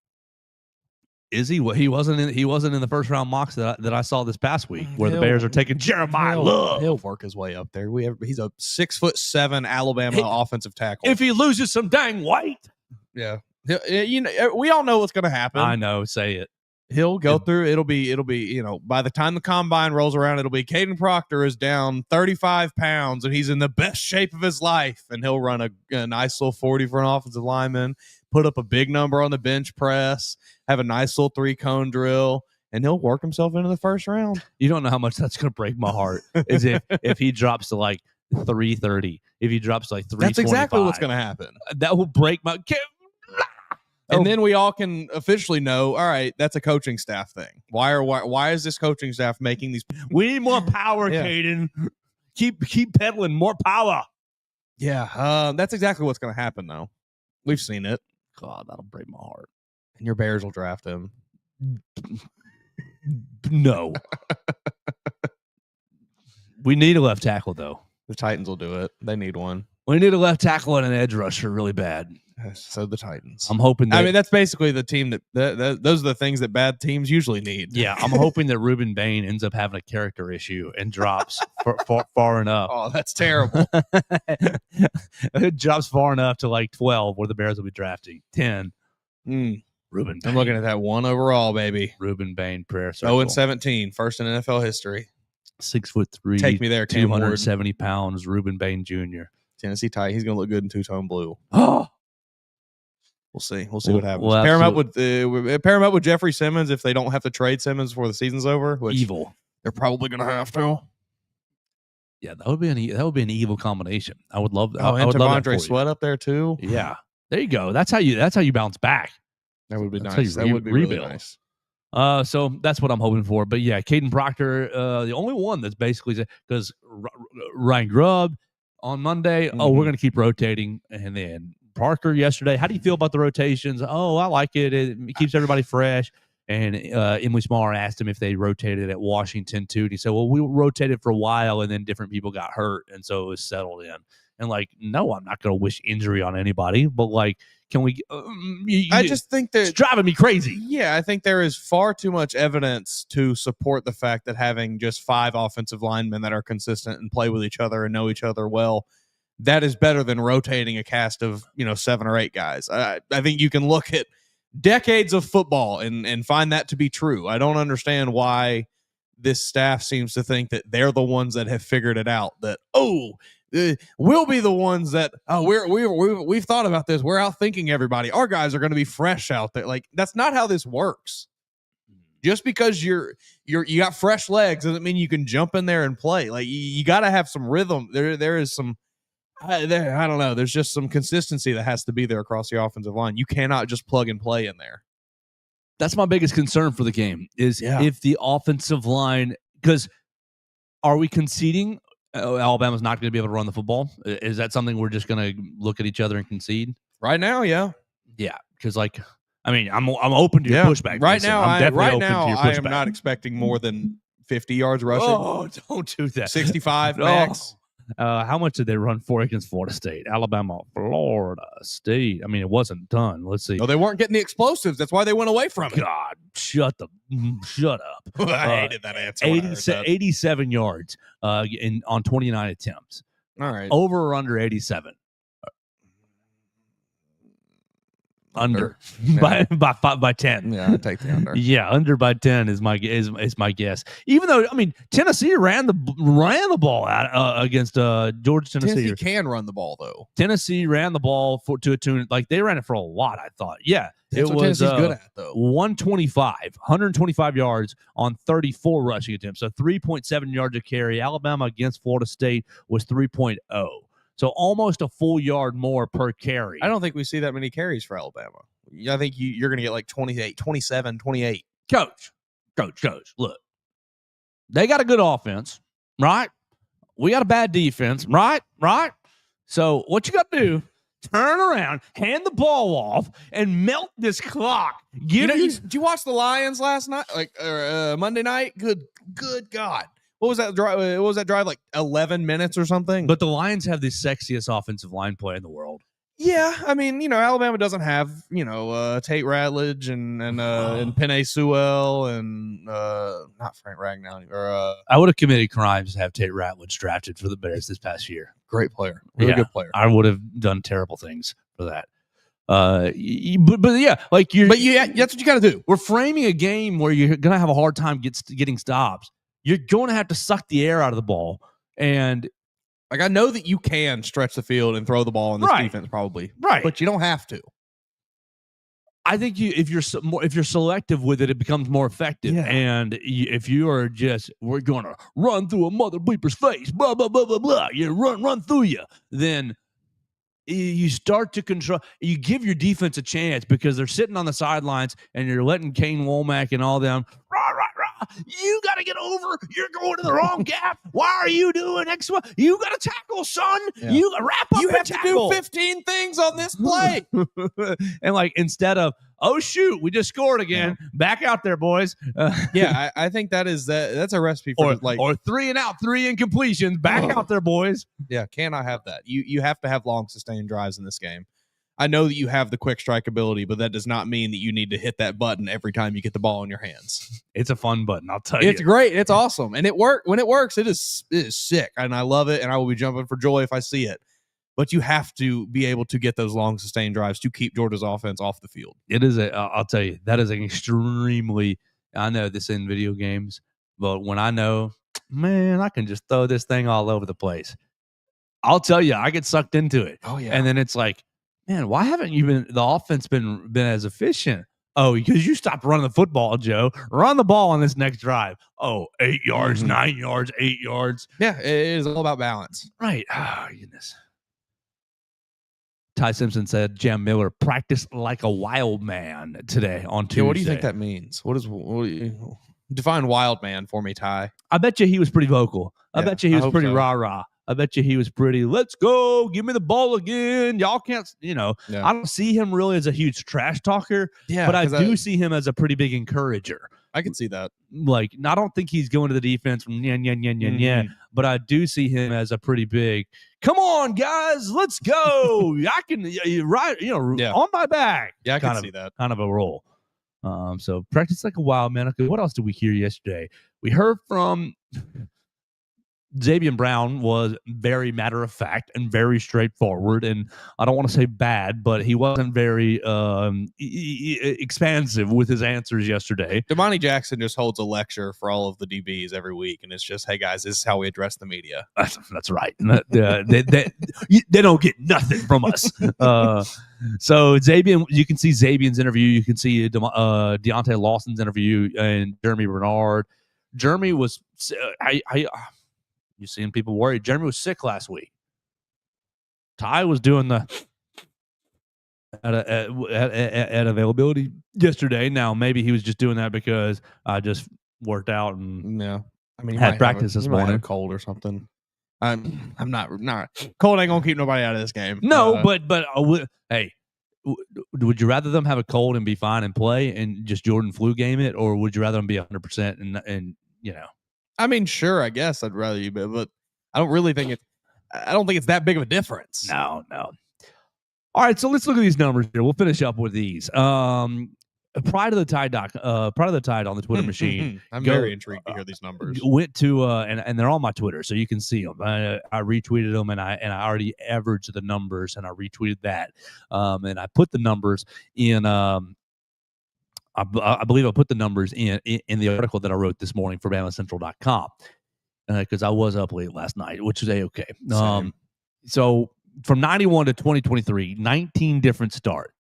Is he? He wasn't in the first round mocks that I saw this past week, where the Bears are taking Jeremiah Love. He'll work his way up there. He's a 6'7" Alabama offensive tackle. If he loses some dang weight, yeah, we all know what's going to happen. I know. Say it. He'll go through. It'll be. By the time the combine rolls around, it'll be Caden Proctor is down 35 pounds and he's in the best shape of his life, and he'll run a nice little 40 for an offensive lineman, put up a big number on the bench press, have a nice little 3-cone drill, and he'll work himself into the first round. You don't know how much that's going to break my heart. Is if he drops to like 330, if he drops to like 325. That's exactly what's going to happen. That will break my. And then we all can officially know, all right, that's a coaching staff thing. Why is this coaching staff making these? We need more power, yeah. Caden. Keep peddling more power. Yeah, that's exactly what's going to happen, though. We've seen it. God, that'll break my heart. And your Bears will draft him. No. We need a left tackle, though. The Titans will do it. They need one. We need a left tackle and an edge rusher really bad. So the Titans. I'm hoping that, that's basically the team that those are the things that bad teams usually need. Yeah, I'm hoping that Ruben Bain ends up having a character issue and drops far enough. Oh, that's terrible. It drops far enough to like 12 where the Bears will be drafting 10. Ruben Bain. I'm looking at that 1 overall, baby. Ruben Bain prayer circle. 0-17, first in NFL history. 6'3". Take me there, Cam 270 pounds, Ruben Bain Jr. Tennessee Titans. He's going to look good in two-tone blue. Oh. We'll see. We'll see what happens. Pair him up with Jeffrey Simmons if they don't have to trade Simmons before the season's over. Which evil. They're probably going to have to. Yeah, that would be an evil combination. I would love that. Oh, and Devondre Sweat up there too. Yeah, there you go. That's how you bounce back. That would be nice. That would be really nice. So that's what I'm hoping for. But yeah, Caden Proctor, the only one that's basically because Ryan Grubb on Monday. Mm-hmm. Oh, we're going to keep rotating, and then Parker yesterday. How do you feel about the rotations? Oh, I like it. It keeps everybody fresh. And Emily Smaller asked him if they rotated at Washington too. And he said, well, we rotated for a while and then different people got hurt. And so it was settled in. And like, no, I'm not going to wish injury on anybody. But like, can we? I just think that it's driving me crazy. Yeah, I think there is far too much evidence to support the fact that having just 5 offensive linemen that are consistent and play with each other and know each other well, that is better than rotating a cast of 7 or 8 guys. I think you can look at decades of football and find that to be true. I don't understand why this staff seems to think that they're the ones that have figured it out. That we'll be the ones that we've thought about this. We're out thinking everybody. Our guys are going to be fresh out there. Like, that's not how this works. Just because you got fresh legs doesn't mean you can jump in there and play. Like, you got to have some rhythm. There is some. I don't know. There's just some consistency that has to be there across the offensive line. You cannot just plug and play in there. That's my biggest concern for the game is if the offensive line, because are we conceding Alabama's not going to be able to run the football? Is that something we're just going to look at each other and concede? Right now, yeah. Yeah, because I'm open to your pushback. Right now, I'm definitely open to your I pushback. am not expecting more than 50 yards rushing. Oh, don't do that. 65 max. How much did they run for against Florida State? Alabama, Florida State. I mean, it wasn't done. Let's see. No, they weren't getting the explosives. That's why they went away from it. God, shut up. I hated that answer. 87 yards on 29 attempts. All right. Over or under 87? Under. Yeah. by 10. Yeah, I take the under. Yeah, under by 10 is my guess. Even though Tennessee ran the ball out against Georgia. Tennessee can run the ball though. Tennessee ran the ball to a tune, like they ran it for a lot. I thought, that's what Tennessee's good at though. 125 yards on 34 rushing attempts, so 3.7 yards a carry. Alabama against Florida State was 3.0. So almost a full yard more per carry. I don't think we see that many carries for Alabama. I think you're going to get like 28, 27, 28. Coach, look. They got a good offense, right? We got a bad defense, right? So what you got to do, turn around, hand the ball off, and melt this clock. Did you watch the Lions last night? Monday night? Good God. What was that drive? Like 11 minutes or something? But the Lions have the sexiest offensive line play in the world. Yeah, I mean, Alabama doesn't have, Tate Ratledge and Penei Sewell and not Frank Ragnow. I would have committed crimes to have Tate Ratledge drafted for the Bears this past year. Great player, really good player. I would have done terrible things for that. But that's what you got to do. We're framing a game where you're gonna have a hard time getting stops. You're going to have to suck the air out of the ball. And I know that you can stretch the field and throw the ball in this defense probably. Right. But you don't have to. I think if you're selective with it, it becomes more effective. Yeah. And if you are we're going to run through a mother bleeper's face, blah, blah, blah, blah, blah, you run through you, then you start to control. You give your defense a chance because they're sitting on the sidelines and you're letting Kane Womack and all them, you got to get over. You're going to the wrong gap. Why are you doing X? You got to tackle, son. Yeah. You got to wrap up. You have to do 15 things on this play. And instead of, oh shoot, we just scored again. Yeah. Back out there, boys. I think that's a recipe for or 3 and out, 3 incompletions. Back out there, boys. Yeah, cannot have that. You have to have long sustained drives in this game. I know that you have the quick strike ability, but that does not mean that you need to hit that button every time you get the ball in your hands. It's a fun button, I'll tell you. It's great. It's awesome. And when it works, it is sick. And I love it, and I will be jumping for joy if I see it. But you have to be able to get those long sustained drives to keep Georgia's offense off the field. It is I'll tell you, that is an extremely, I know this in video games, but when I know, man, I can just throw this thing all over the place. I'll tell you, I get sucked into it. Oh, yeah. And then it's like, man, why haven't the offense been as efficient? Oh, because you stopped running the football, Joe. Run the ball on this next drive. Oh, 8 yards, 9 yards, 8 yards. Yeah, it is all about balance. Right. Oh, goodness. Ty Simpson said Jam Miller practiced like a wild man today on Tuesday. Yeah, what do you think that means? Define wild man for me, Ty. I bet you he was pretty vocal. I bet you he was pretty rah-rah I bet you he was pretty, let's go, give me the ball again. Y'all can't, I don't see him really as a huge trash talker, but I do see him as a pretty big encourager. I can see that. Like, I don't think he's going to the defense from but I do see him as a pretty big, come on, guys, let's go. I can, on my back. Yeah, I can see that. Kind of a role. So practice like a wild man. Okay, what else did we hear yesterday? We heard from Xavier Brown was very matter of fact and very straightforward, and I don't want to say bad, but he wasn't very expansive with his answers yesterday. Damani Jackson just holds a lecture for all of the DBs every week, and it's just, hey guys, this is how we address the media. That's right. They don't get nothing from us. So Xavier, you can see Xavier's interview, you can see Deontay Lawson's interview, and Jeremy Bernard. Jeremy was you seeing people worried. Jeremy was sick last week. Ty was doing the at availability yesterday. Now maybe he was just doing that because I just worked out and had practice this morning. Have a cold or something. I'm not cold ain't gonna keep nobody out of this game. No, but hey, would you rather them have a cold and be fine and play and just Jordan flu game it, or would you rather them be 100% and I mean, sure, I guess I'd rather you, but I don't really think I don't think it's that big of a difference. No. All right, so let's look at these numbers here. We'll finish up with these. Pride of the Tide on the Twitter machine. I'm very intrigued to hear these numbers. Went to and they're on my Twitter, so you can see them. I retweeted them, and I already averaged the numbers, and I retweeted that, and I put the numbers in. I believe I put the numbers in the article that I wrote this morning for BamaCentral.com because I was up late last night, which is A-okay. So from 91 to 2023, 19 different starts.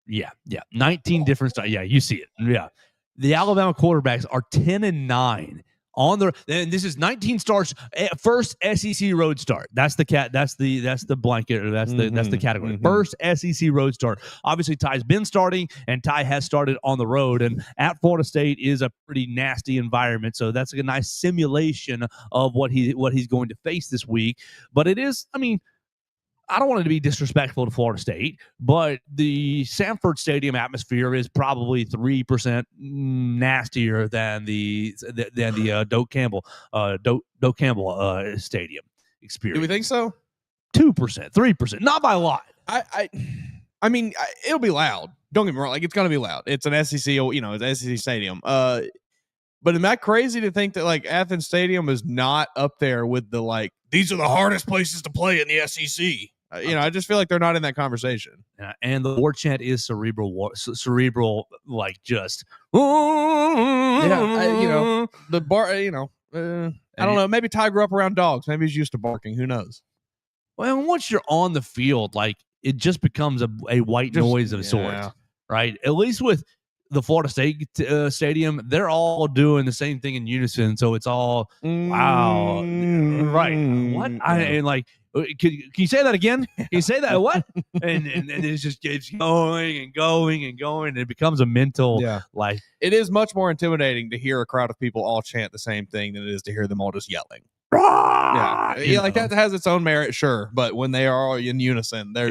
Yeah, 19 different starts. Yeah, you see it. Yeah, the Alabama quarterbacks are 10-9 on the. And this is 19 starts. First SEC road start. That's the blanket. That's the category. First SEC road start. Obviously, Ty's been starting, and Ty has started on the road. And at Florida State is a pretty nasty environment. So that's a nice simulation of what he's going to face this week. But it is. I mean, I don't want it to be disrespectful to Florida State, but the Samford Stadium atmosphere is probably 3% nastier than the Doak Campbell Stadium experience. Do we think so? 2%, 3%, not by a lot. I mean, it'll be loud. Don't get me wrong; like it's going to be loud. It's an SEC, it's an SEC stadium. But am I crazy to think that like Athens Stadium is not up there with the these are the hardest places to play in the SEC? I just feel like they're not in that conversation. And the war chant is cerebral, like just. The bar. I don't know. Maybe Ty grew up around dogs. Maybe he's used to barking. Who knows? Well, once you're on the field, like it just becomes a white noise of sorts, right? At least with the Florida State Stadium, they're all doing the same thing in unison. So it's all wow, right? What? Can you say that again? Can you say that? What? and it just keeps going and going and going. And it becomes a mental It is much more intimidating to hear a crowd of people all chant the same thing than it is to hear them all just yelling. That has its own merit, sure, but when they are all in unison, that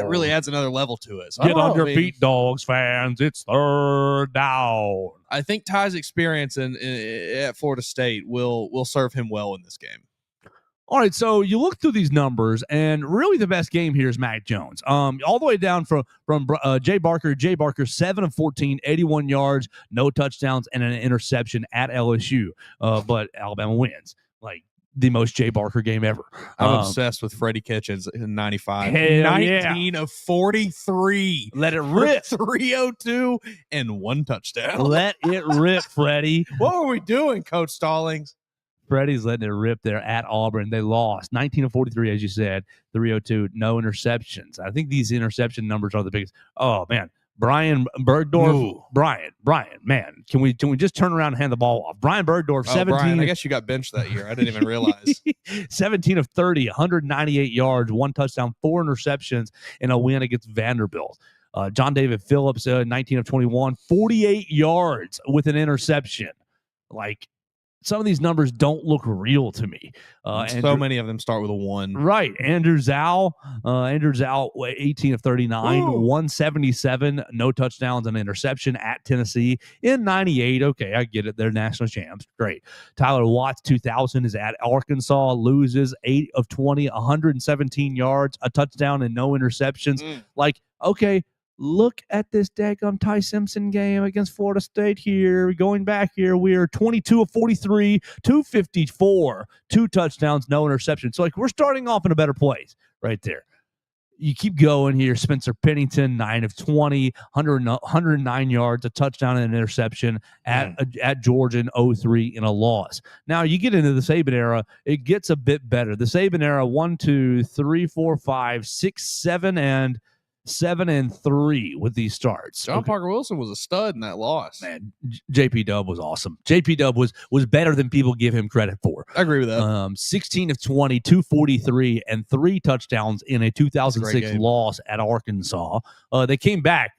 really adds another level to it. So Get on your feet, dogs fans. It's third down. I think Ty's experience at Florida State will serve him well in this game. All right, so you look through these numbers, and really the best game here is Mac Jones. All the way down from Jay Barker. Jay Barker, 7 of 14, 81 yards, no touchdowns, and an interception at LSU. But Alabama wins. Like, the most Jay Barker game ever. I'm obsessed with Freddie Kitchens in 95. 19 of 43. Let it rip. 302 and 1 touchdown. Let it rip, Freddie. What were we doing, Coach Stallings? Freddie's letting it rip there at Auburn. They lost 19 of 43, as you said, 302, no interceptions. I think these interception numbers are the biggest. Oh, man. Brian Bergdorf. Ooh. Brian, man. Can we just turn around and hand the ball off? Brian Bergdorf, 17. Brian, I guess you got benched that year. I didn't even realize. 17 of 30, 198 yards, 1 touchdown, 4 interceptions, and a win against Vanderbilt. John David Phillips, 19 of 21, 48 yards with an interception. Like, some of these numbers don't look real to me. So many of them start with a 1. Right. Andrew Zhao, 18 of 39, Ooh. 177, no touchdowns and interception at Tennessee in 98. Okay, I get it. They're national champs. Great. Tyler Watts, 2000, is at Arkansas, loses 8 of 20, 117 yards, a touchdown and no interceptions. Like, okay, look at this daggum Ty Simpson game against Florida State here. Going back here, we are 22 of 43, 254, 2 touchdowns, no interception. So, like, we're starting off in a better place right there. You keep going here. Spencer Pennington, 9 of 20, 109 yards, a touchdown and an interception at Georgia in 03 in a loss. Now, you get into the Saban era, it gets a bit better. The Saban era, 1, 2, 3, 4, 5, 6, 7, and 7 and 3 with these starts. John Parker Wilson was a stud in that loss. Man, JP Dub was awesome. JP Dub was better than people give him credit for. I agree with that. 16 of 20, 243, and 3 touchdowns in a 2006 loss at Arkansas. They came back.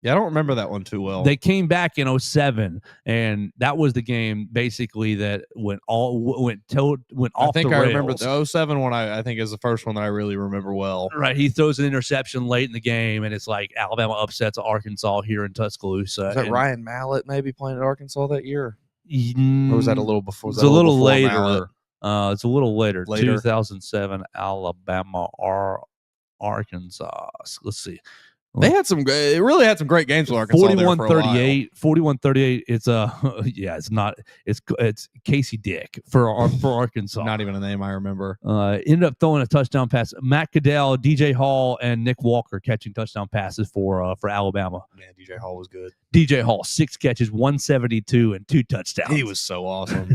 Yeah, I don't remember that one too well. They came back in 07, and that was the game basically that went off the rails. I think I remember the 07 one. I think is the first one that I really remember well. Right, he throws an interception late in the game, and it's like Alabama upsets Arkansas here in Tuscaloosa. Was that Ryan Mallett maybe playing at Arkansas that year? Or was that a little before? It's a little later. It's a little later. 2007 Alabama Arkansas. Let's see. They had some. It really had some great games with Arkansas. 41-38. It's it's not. It's Casey Dick for Arkansas. Not even a name I remember. Ended up throwing a touchdown pass. Matt Caddell, DJ Hall, and Nick Walker catching touchdown passes for Alabama. Man, DJ Hall was good. DJ Hall, 6 catches, 172, and 2 touchdowns. He was so awesome.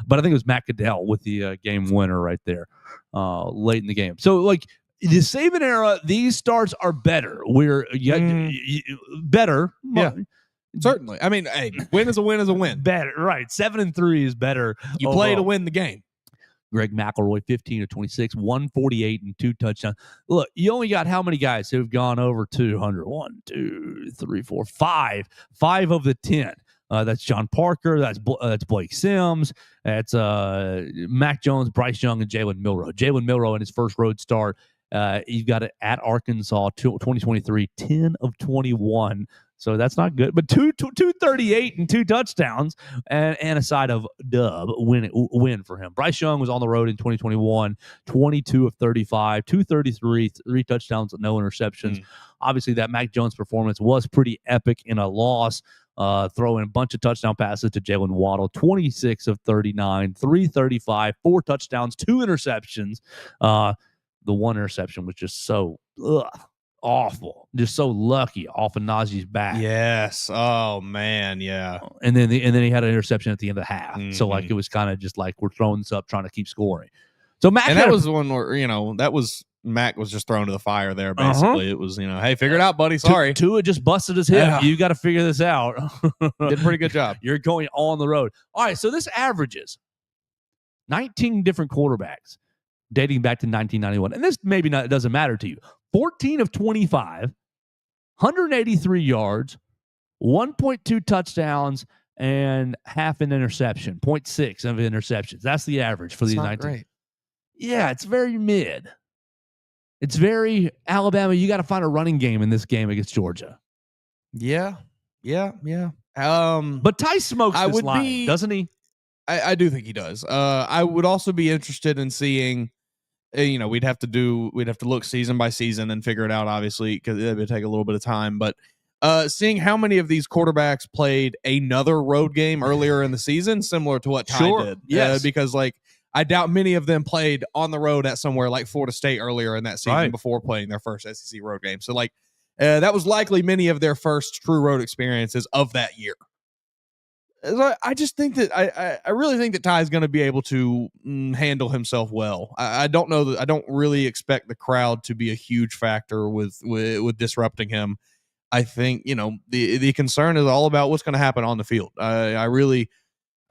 But I think it was Matt Caddell with the game winner right there late in the game. So, like, the Saban era, these starts are better. We're better. Yeah, certainly. I mean, hey, win is a win is a win. Better, right. 7 and 3 is better. You play to win the game. Greg McElroy, 15 of 26, 148 and 2 touchdowns. Look, you only got how many guys who've gone over 200? 1, 2, 3, 4, 5. 5 of the 10. That's John Parker. That's Blake Sims. That's Mac Jones, Bryce Young, and Jalen Milroe. Jalen Milroe in his first road start. You've got it at Arkansas, 2023, 10 of 21. So that's not good. But 238 and 2 touchdowns and a side of dub win for him. Bryce Young was on the road in 2021, 22 of 35, 233, 3 touchdowns, no interceptions. Obviously, that Mac Jones performance was pretty epic in a loss. Throwing a bunch of touchdown passes to Jalen Waddle, 26 of 39, 335, 4 touchdowns, 2 interceptions. The 1 interception was just so awful, just so lucky off of Najee's back. Yes. Oh man, yeah. And then he had an interception at the end of the half. So like it was kind of just like we're throwing this up, trying to keep scoring. So Mac, and that was the one where that was Mac was just thrown to the fire there. Basically, it was hey, figure it out, buddy. Sorry, Tua just busted his hip. Yeah. You got to figure this out. Did a pretty good job. You're going on the road. All right, so this averages 19 different quarterbacks dating back to 1991. And this maybe not, it doesn't matter to you. 14 of 25, 183 yards, 1.2 touchdowns, and half an interception, 0.6 of interceptions. That's the average for these 19. Great. Yeah, it's very mid. It's very Alabama. You got to find a running game in this game against Georgia. Yeah. But Ty smokes this line, doesn't he? I do think he does. I would also be interested in seeing, we'd have to look season by season and figure it out, obviously, because it would take a little bit of time. But seeing how many of these quarterbacks played another road game earlier in the season, similar to what Ty did. Yes. Because I doubt many of them played on the road at somewhere like Florida State earlier in that season before playing their first SEC road game. So that was likely many of their first true road experiences of that year. I just think that I really think that Ty is going to be able to handle himself well. I don't know that I don't really expect the crowd to be a huge factor with disrupting him. I think the concern is all about what's going to happen on the field. I'm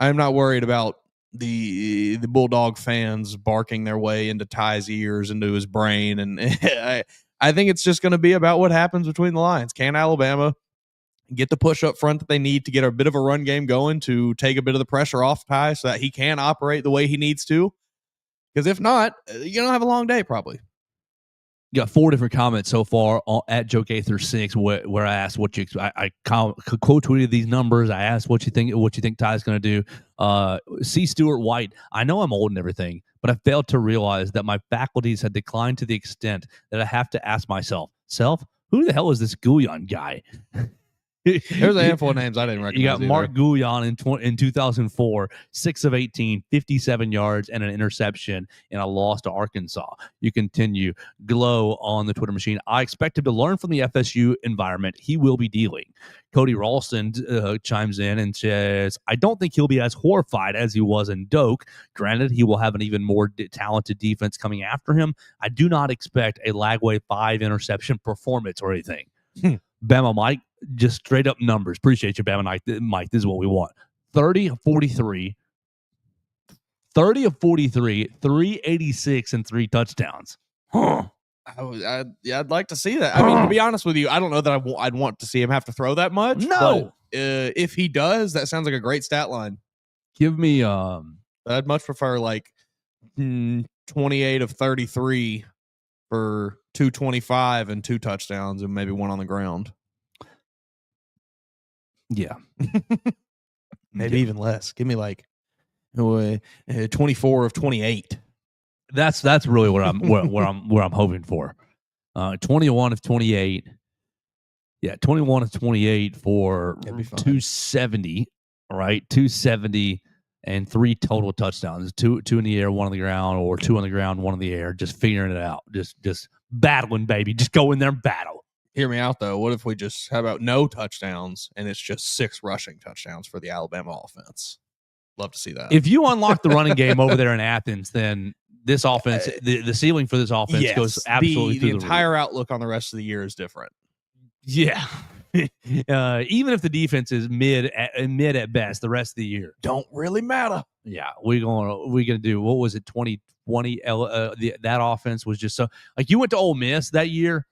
not worried about the Bulldog fans barking their way into Ty's ears, into his brain, and I think it's just going to be about what happens between the lines. Can Alabama get the push up front that they need to get a bit of a run game going to take a bit of the pressure off Ty so that he can operate the way he needs to. Because if not, you're going to have a long day probably. You got 4 different comments so far at Joe Gaither 6 where I asked what you I quote tweeted these numbers. I asked what you think Ty's going to do. C. Stewart White, I know I'm old and everything, but I failed to realize that my faculties had declined to the extent that I have to ask myself, who the hell is this Gouillon guy? There's a handful of names I didn't recognize. You got Mark Gouillon in 2004, 6 of 18, 57 yards and an interception in a loss to Arkansas. You continue. Glow on the Twitter machine. I expect him to learn from the FSU environment. He will be dealing. Cody Ralston chimes in and says, I don't think he'll be as horrified as he was in Doak. Granted, he will have an even more talented defense coming after him. I do not expect a Lagway 5 interception performance or anything. Bama Mike, just straight up numbers. Appreciate you, Bama Mike. This is what we want. 30 of 43, 386, and 3 touchdowns. I'd like to see that. I mean, to be honest with you, I don't know that I'd want to see him have to throw that much. No. But, if he does, that sounds like a great stat line. Give me I'd much prefer like 28 of 33 for 225 and 2 touchdowns and maybe 1 on the ground. Yeah. Maybe even less. Give me like 24 of 28. That's really what I'm hoping for. 21 of 28. Yeah, 21 of 28 for 270, right? 270 and 3 total touchdowns. 2 in the air, 1 on the ground, or 2 on the ground, 1 in the air. Just figuring it out. Just battling, baby. Just go in there and battle. Hear me out, though. What if we just, how about no touchdowns, and it's just 6 rushing touchdowns for the Alabama offense? Love to see that. If you unlock the running game over there in Athens, then this offense, the ceiling for this offense goes absolutely through the entire outlook on the rest of the year is different. Yeah. Even if the defense is mid at best, the rest of the year don't really matter. Yeah, we're gonna do, what was it, 2020? That offense was just so, like, you went to Ole Miss that year,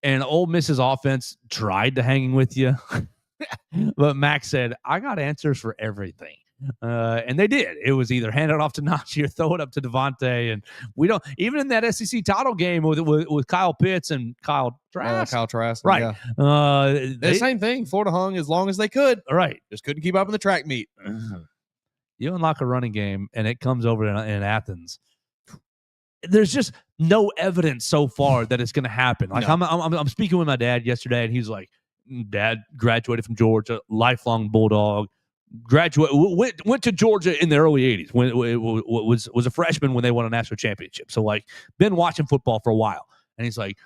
and Ole Miss's offense tried to hang with you, but Max said, "I got answers for everything." And they did. It was either hand it off to Najee or throw it up to Devontae. And we don't, even in that SEC title game with Kyle Pitts and Kyle Trask. Kyle Trask. Right. Yeah. The same thing. Florida hung as long as they could. Right. Just couldn't keep up in the track meet. You unlock a running game and it comes over in Athens. There's just no evidence so far that it's going to happen. Like, no. I'm speaking with my dad yesterday, and he's like, Dad graduated from Georgia, lifelong Bulldog. Went to Georgia in the early 80s when it was a freshman when they won a national championship. So, like, been watching football for a while. And he's like,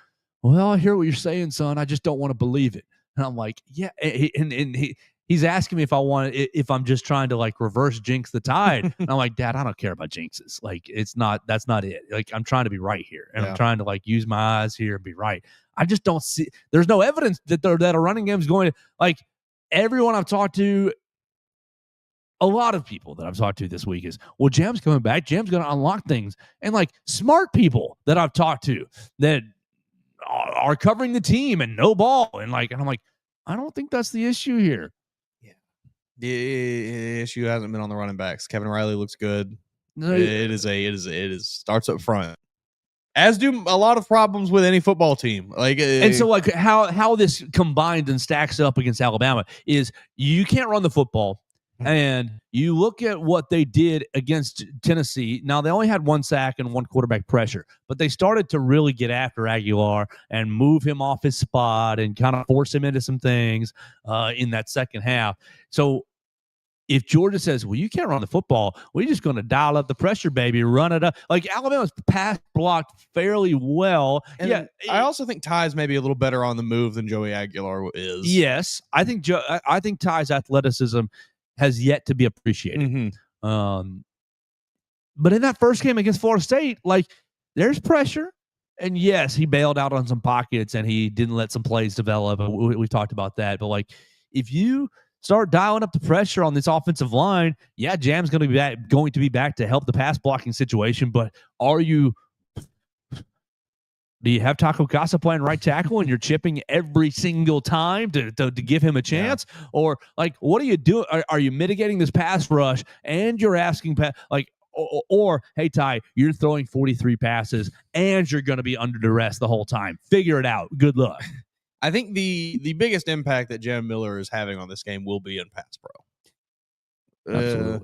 well, I hear what you're saying, son. I just don't want to believe it. And I'm like, yeah. He's asking me if I'm just trying to, like, reverse jinx the tide. And I'm like, Dad, I don't care about jinxes. Like, that's not it. Like, I'm trying to be right here. And I'm trying to, like, use my eyes here and be right. I just don't see, there's no evidence that a running game is going to, like, everyone I've talked to, a lot of people that I've talked to this week is, well, Jam's coming back. Jam's going to unlock things. And, like, smart people that I've talked to that are covering the team and no ball. And I'm like, I don't think that's the issue here. Yeah. The issue hasn't been on the running backs. Kevin Riley looks good. No, it is starts up front. As do a lot of problems with any football team. And so, like, how this combined and stacks up against Alabama is you can't run the football. And you look at what they did against Tennessee. Now, they only had 1 sack and 1 quarterback pressure, but they started to really get after Aguilar and move him off his spot and kind of force him into some things in that second half. So if Georgia says, well, you can't run the football, we're just going to dial up the pressure, baby, run it up. Like, Alabama's pass blocked fairly well. And yeah, I also think Ty's maybe a little better on the move than Joey Aguilar is. Yes, I think Ty's athleticism has yet to be appreciated. Mm-hmm. But in that first game against Florida State, like, there's pressure. And yes, he bailed out on some pockets and he didn't let some plays develop. We talked about that. But, like, if you start dialing up the pressure on this offensive line, yeah, Jam's going to be back to help the pass blocking situation. But are you Do you have Taco Casa playing right tackle and you're chipping every single time to give him a chance? Yeah. Or like, what are you doing? Are you mitigating this pass rush and you're asking or hey, Ty, you're throwing 43 passes and you're going to be under duress the whole time. Figure it out. Good luck. I think the biggest impact that Jam Miller is having on this game will be in pass pro. Absolutely.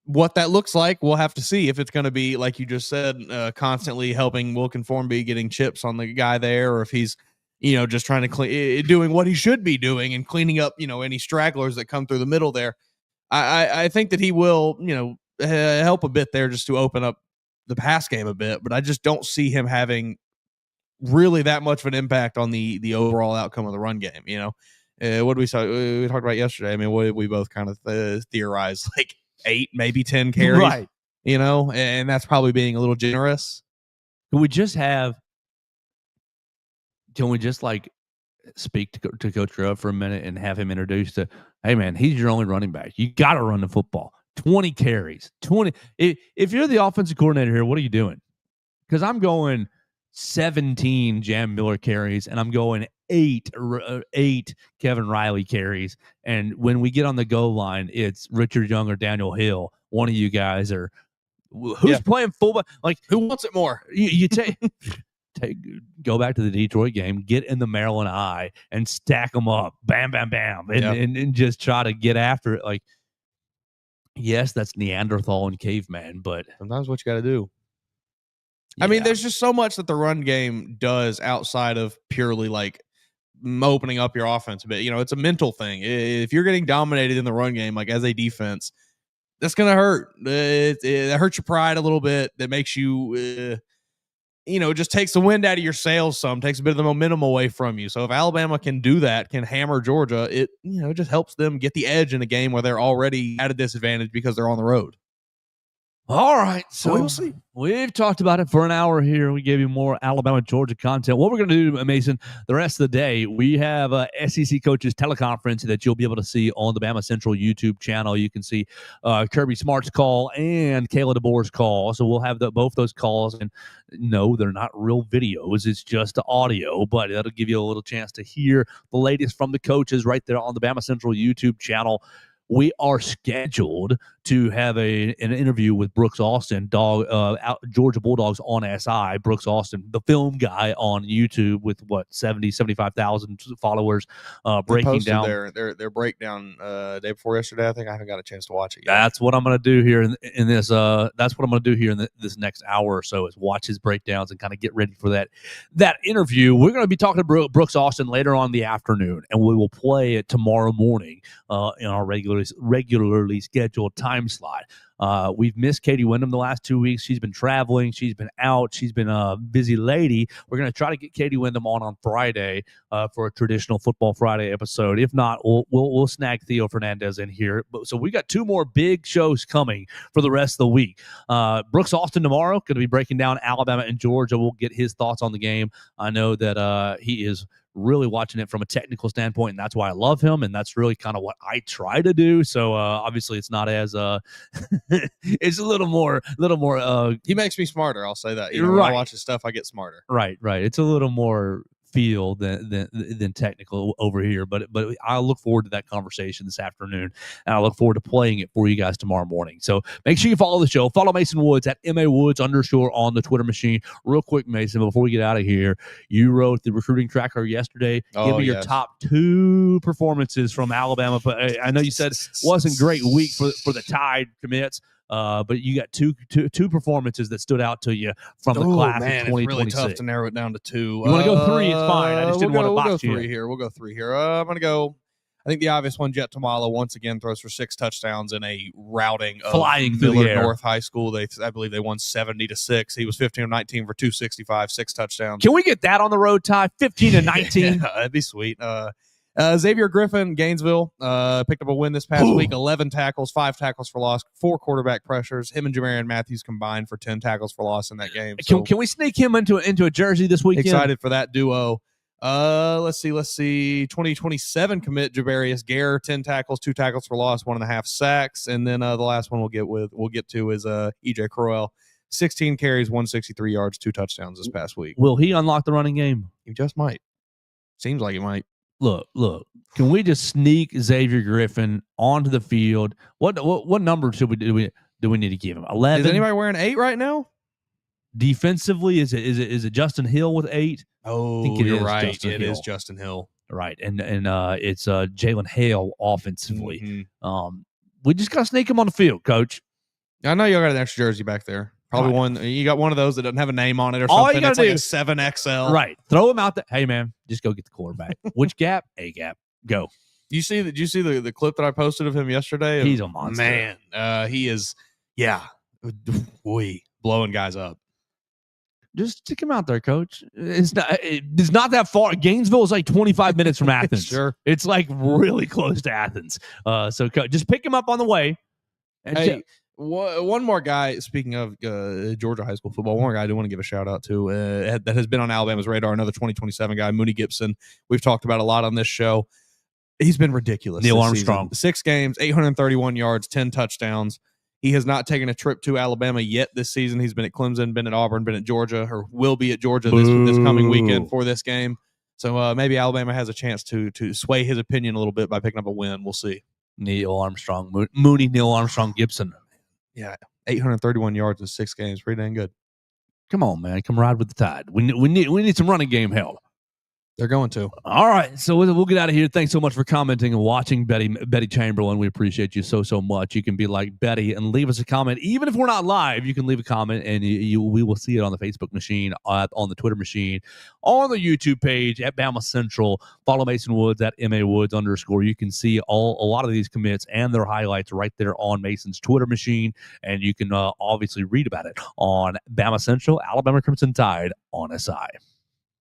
What that looks like, we'll have to see. If it's going to be, like you just said, constantly helping Wilkin Formby getting chips on the guy there, or if he's, just trying to doing what he should be doing and cleaning up, any stragglers that come through the middle there. I think that he will, help a bit there just to open up the pass game a bit, but I just don't see him having really that much of an impact on the overall outcome of the run game. What did we talked about yesterday? I mean, what did we both kind of theorize, like 8, maybe 10 carries, right? And that's probably being a little generous. Can we just like speak to Coach Grubb for a minute and have him introduced to, hey man, he's your only running back. You got to run the football. 20 carries, 20. If you're the offensive coordinator here, what are you doing? Because I'm going 17 Jam Miller carries, and I'm going 8 Kevin Riley carries. And when we get on the goal line, it's Richard Young or Daniel Hill. One of you guys are who's playing fullback. Like, who wants it more? You take go back to the Detroit game, get in the Maryland eye, and stack them up, bam, bam, bam, and just try to get after it. Like, yes, that's Neanderthal and caveman, but sometimes what you got to do. I mean, there's just so much that the run game does outside of purely like opening up your offense a bit. It's a mental thing. If you're getting dominated in the run game, like as a defense, that's going to hurt. It hurts your pride a little bit. That makes you, just takes the wind out of your sails some, takes a bit of the momentum away from you. So if Alabama can do that, can hammer Georgia, it just helps them get the edge in a game where they're already at a disadvantage because they're on the road. All right, so we'll see. We've talked about it for an hour here. We gave you more Alabama, Georgia content. What we're going to do, Mason, the rest of the day, we have a SEC coaches teleconference that you'll be able to see on the BamaCentral YouTube channel. You can see Kirby Smart's call and Kayla DeBoer's call. So we'll have both those calls. And no, they're not real videos. It's just audio, but that'll give you a little chance to hear the latest from the coaches right there on the BamaCentral YouTube channel. We are scheduled to have an interview with Brooks Austin, Georgia Bulldogs on SI. Brooks Austin, the film guy on YouTube with 75,000 followers, breaking down their breakdown day before yesterday. I think I haven't got a chance to watch it yet. That's what I'm going to do here in this. That's what I'm going to do here in this next hour or so, is watch his breakdowns and kind of get ready for that interview. We're going to be talking to Brooks Austin later on in the afternoon, and we will play it tomorrow morning in our regularly scheduled time slot. We've missed Katie Wyndham the last 2 weeks. She's been traveling. She's been out. She's been a busy lady. We're going to try to get Katie Wyndham on Friday for a traditional Football Friday episode. If not, we'll snag Theo Fernandez in here. So we got 2 more big shows coming for the rest of the week. Brooks Austin tomorrow, going to be breaking down Alabama and Georgia. We'll get his thoughts on the game. I know that he is really watching it from a technical standpoint, and that's why I love him, and that's really kind of what I try to do. So obviously it's not as it's a little more he makes me smarter, I'll say that. Right. When I watch his stuff, I get smarter. Right. It's a little more feel than technical over here, but I look forward to that conversation this afternoon, and I look forward to playing it for you guys tomorrow morning. So make sure you follow the show. Follow Mason Woods at MAWoods_ on the Twitter machine. Real quick, Mason, before we get out of here, you wrote the recruiting tracker yesterday. Give me your top 2 performances from Alabama. But I know you said it wasn't a great week for the Tide commits. But you got two performances that stood out to you from the class of 2026. It's really tough to narrow it down to 2. You want to go 3? It's fine. I just didn't want to box you. We'll go 3 here. I'm going to go. I think the obvious one, Jet Tamala, once again throws for 6 touchdowns in a routing of flying through the air. North High School. I believe they won 70-6. He was 15 of 19 for 265, 6 touchdowns. Can we get that on the road, Ty? 15 of 19. Yeah, that'd be sweet. Xavier Griffin, Gainesville, picked up a win this past week. 11 tackles, 5 tackles for loss, 4 quarterback pressures. Him and Jamarian Matthews combined for 10 tackles for loss in that game. So can we sneak him into a jersey this weekend? Excited for that duo. Let's see. 2027 commit Javarius Gare, 10 tackles, 2 tackles for loss, 1.5 sacks, and then the last one we'll get to is EJ Crowell. 16 carries, 163 yards, 2 touchdowns this past week. Will he unlock the running game? He just might. Seems like he might. Look. Can we just sneak Xavier Griffin onto the field? What number do we need to give him? 11. Is anybody wearing 8 right now? Defensively, is it Justin Hill with 8? Oh, I think you're right. Justin It Hill. is Justin Hill. Right, and it's Jalen Hale offensively. Mm-hmm. We just gotta sneak him on the field, Coach. I know you got an extra jersey back there. Probably one. You got one of those that doesn't have a name on it or All something. you gotta It's like a 7XL. Right, throw him out there. Hey man, just go get the quarterback. Which gap? A gap. Go. You see that? You see the clip that I posted of him yesterday? He's a monster, man. He is. Yeah, blowing guys up. Just stick him out there, Coach. It's not that far. Gainesville is like 25 minutes from Athens. Sure, it's like really close to Athens. So just pick him up on the way. And hey, one more guy. Speaking of Georgia high school football, one more guy I do want to give a shout out to that has been on Alabama's radar. Another 2027 guy, Mooney Gibson. We've talked about a lot on this show. He's been ridiculous. Neil Armstrong, 6 games, 831 yards, 10 touchdowns. He has not taken a trip to Alabama yet this season. He's been at Clemson, been at Auburn, been at Georgia, or will be at Georgia this coming weekend for this game. So maybe Alabama has a chance to sway his opinion a little bit by picking up a win. We'll see. Neil Armstrong, Mooney, Neil Armstrong, Gibson. Yeah, 831 yards in 6 games, pretty dang good. Come on, man, come ride with the Tide. We need some running game help. They're going to. All right, so we'll get out of here. Thanks so much for commenting and watching, Betty Chamberlain. We appreciate you so much. You can be like Betty and leave us a comment. Even if we're not live, you can leave a comment, and we will see it on the Facebook machine, on the Twitter machine, on the YouTube page at Bama Central. Follow Mason Woods at MAWoods_. You can see a lot of these commits and their highlights right there on Mason's Twitter machine, and you can obviously read about it on Bama Central, Alabama Crimson Tide on SI.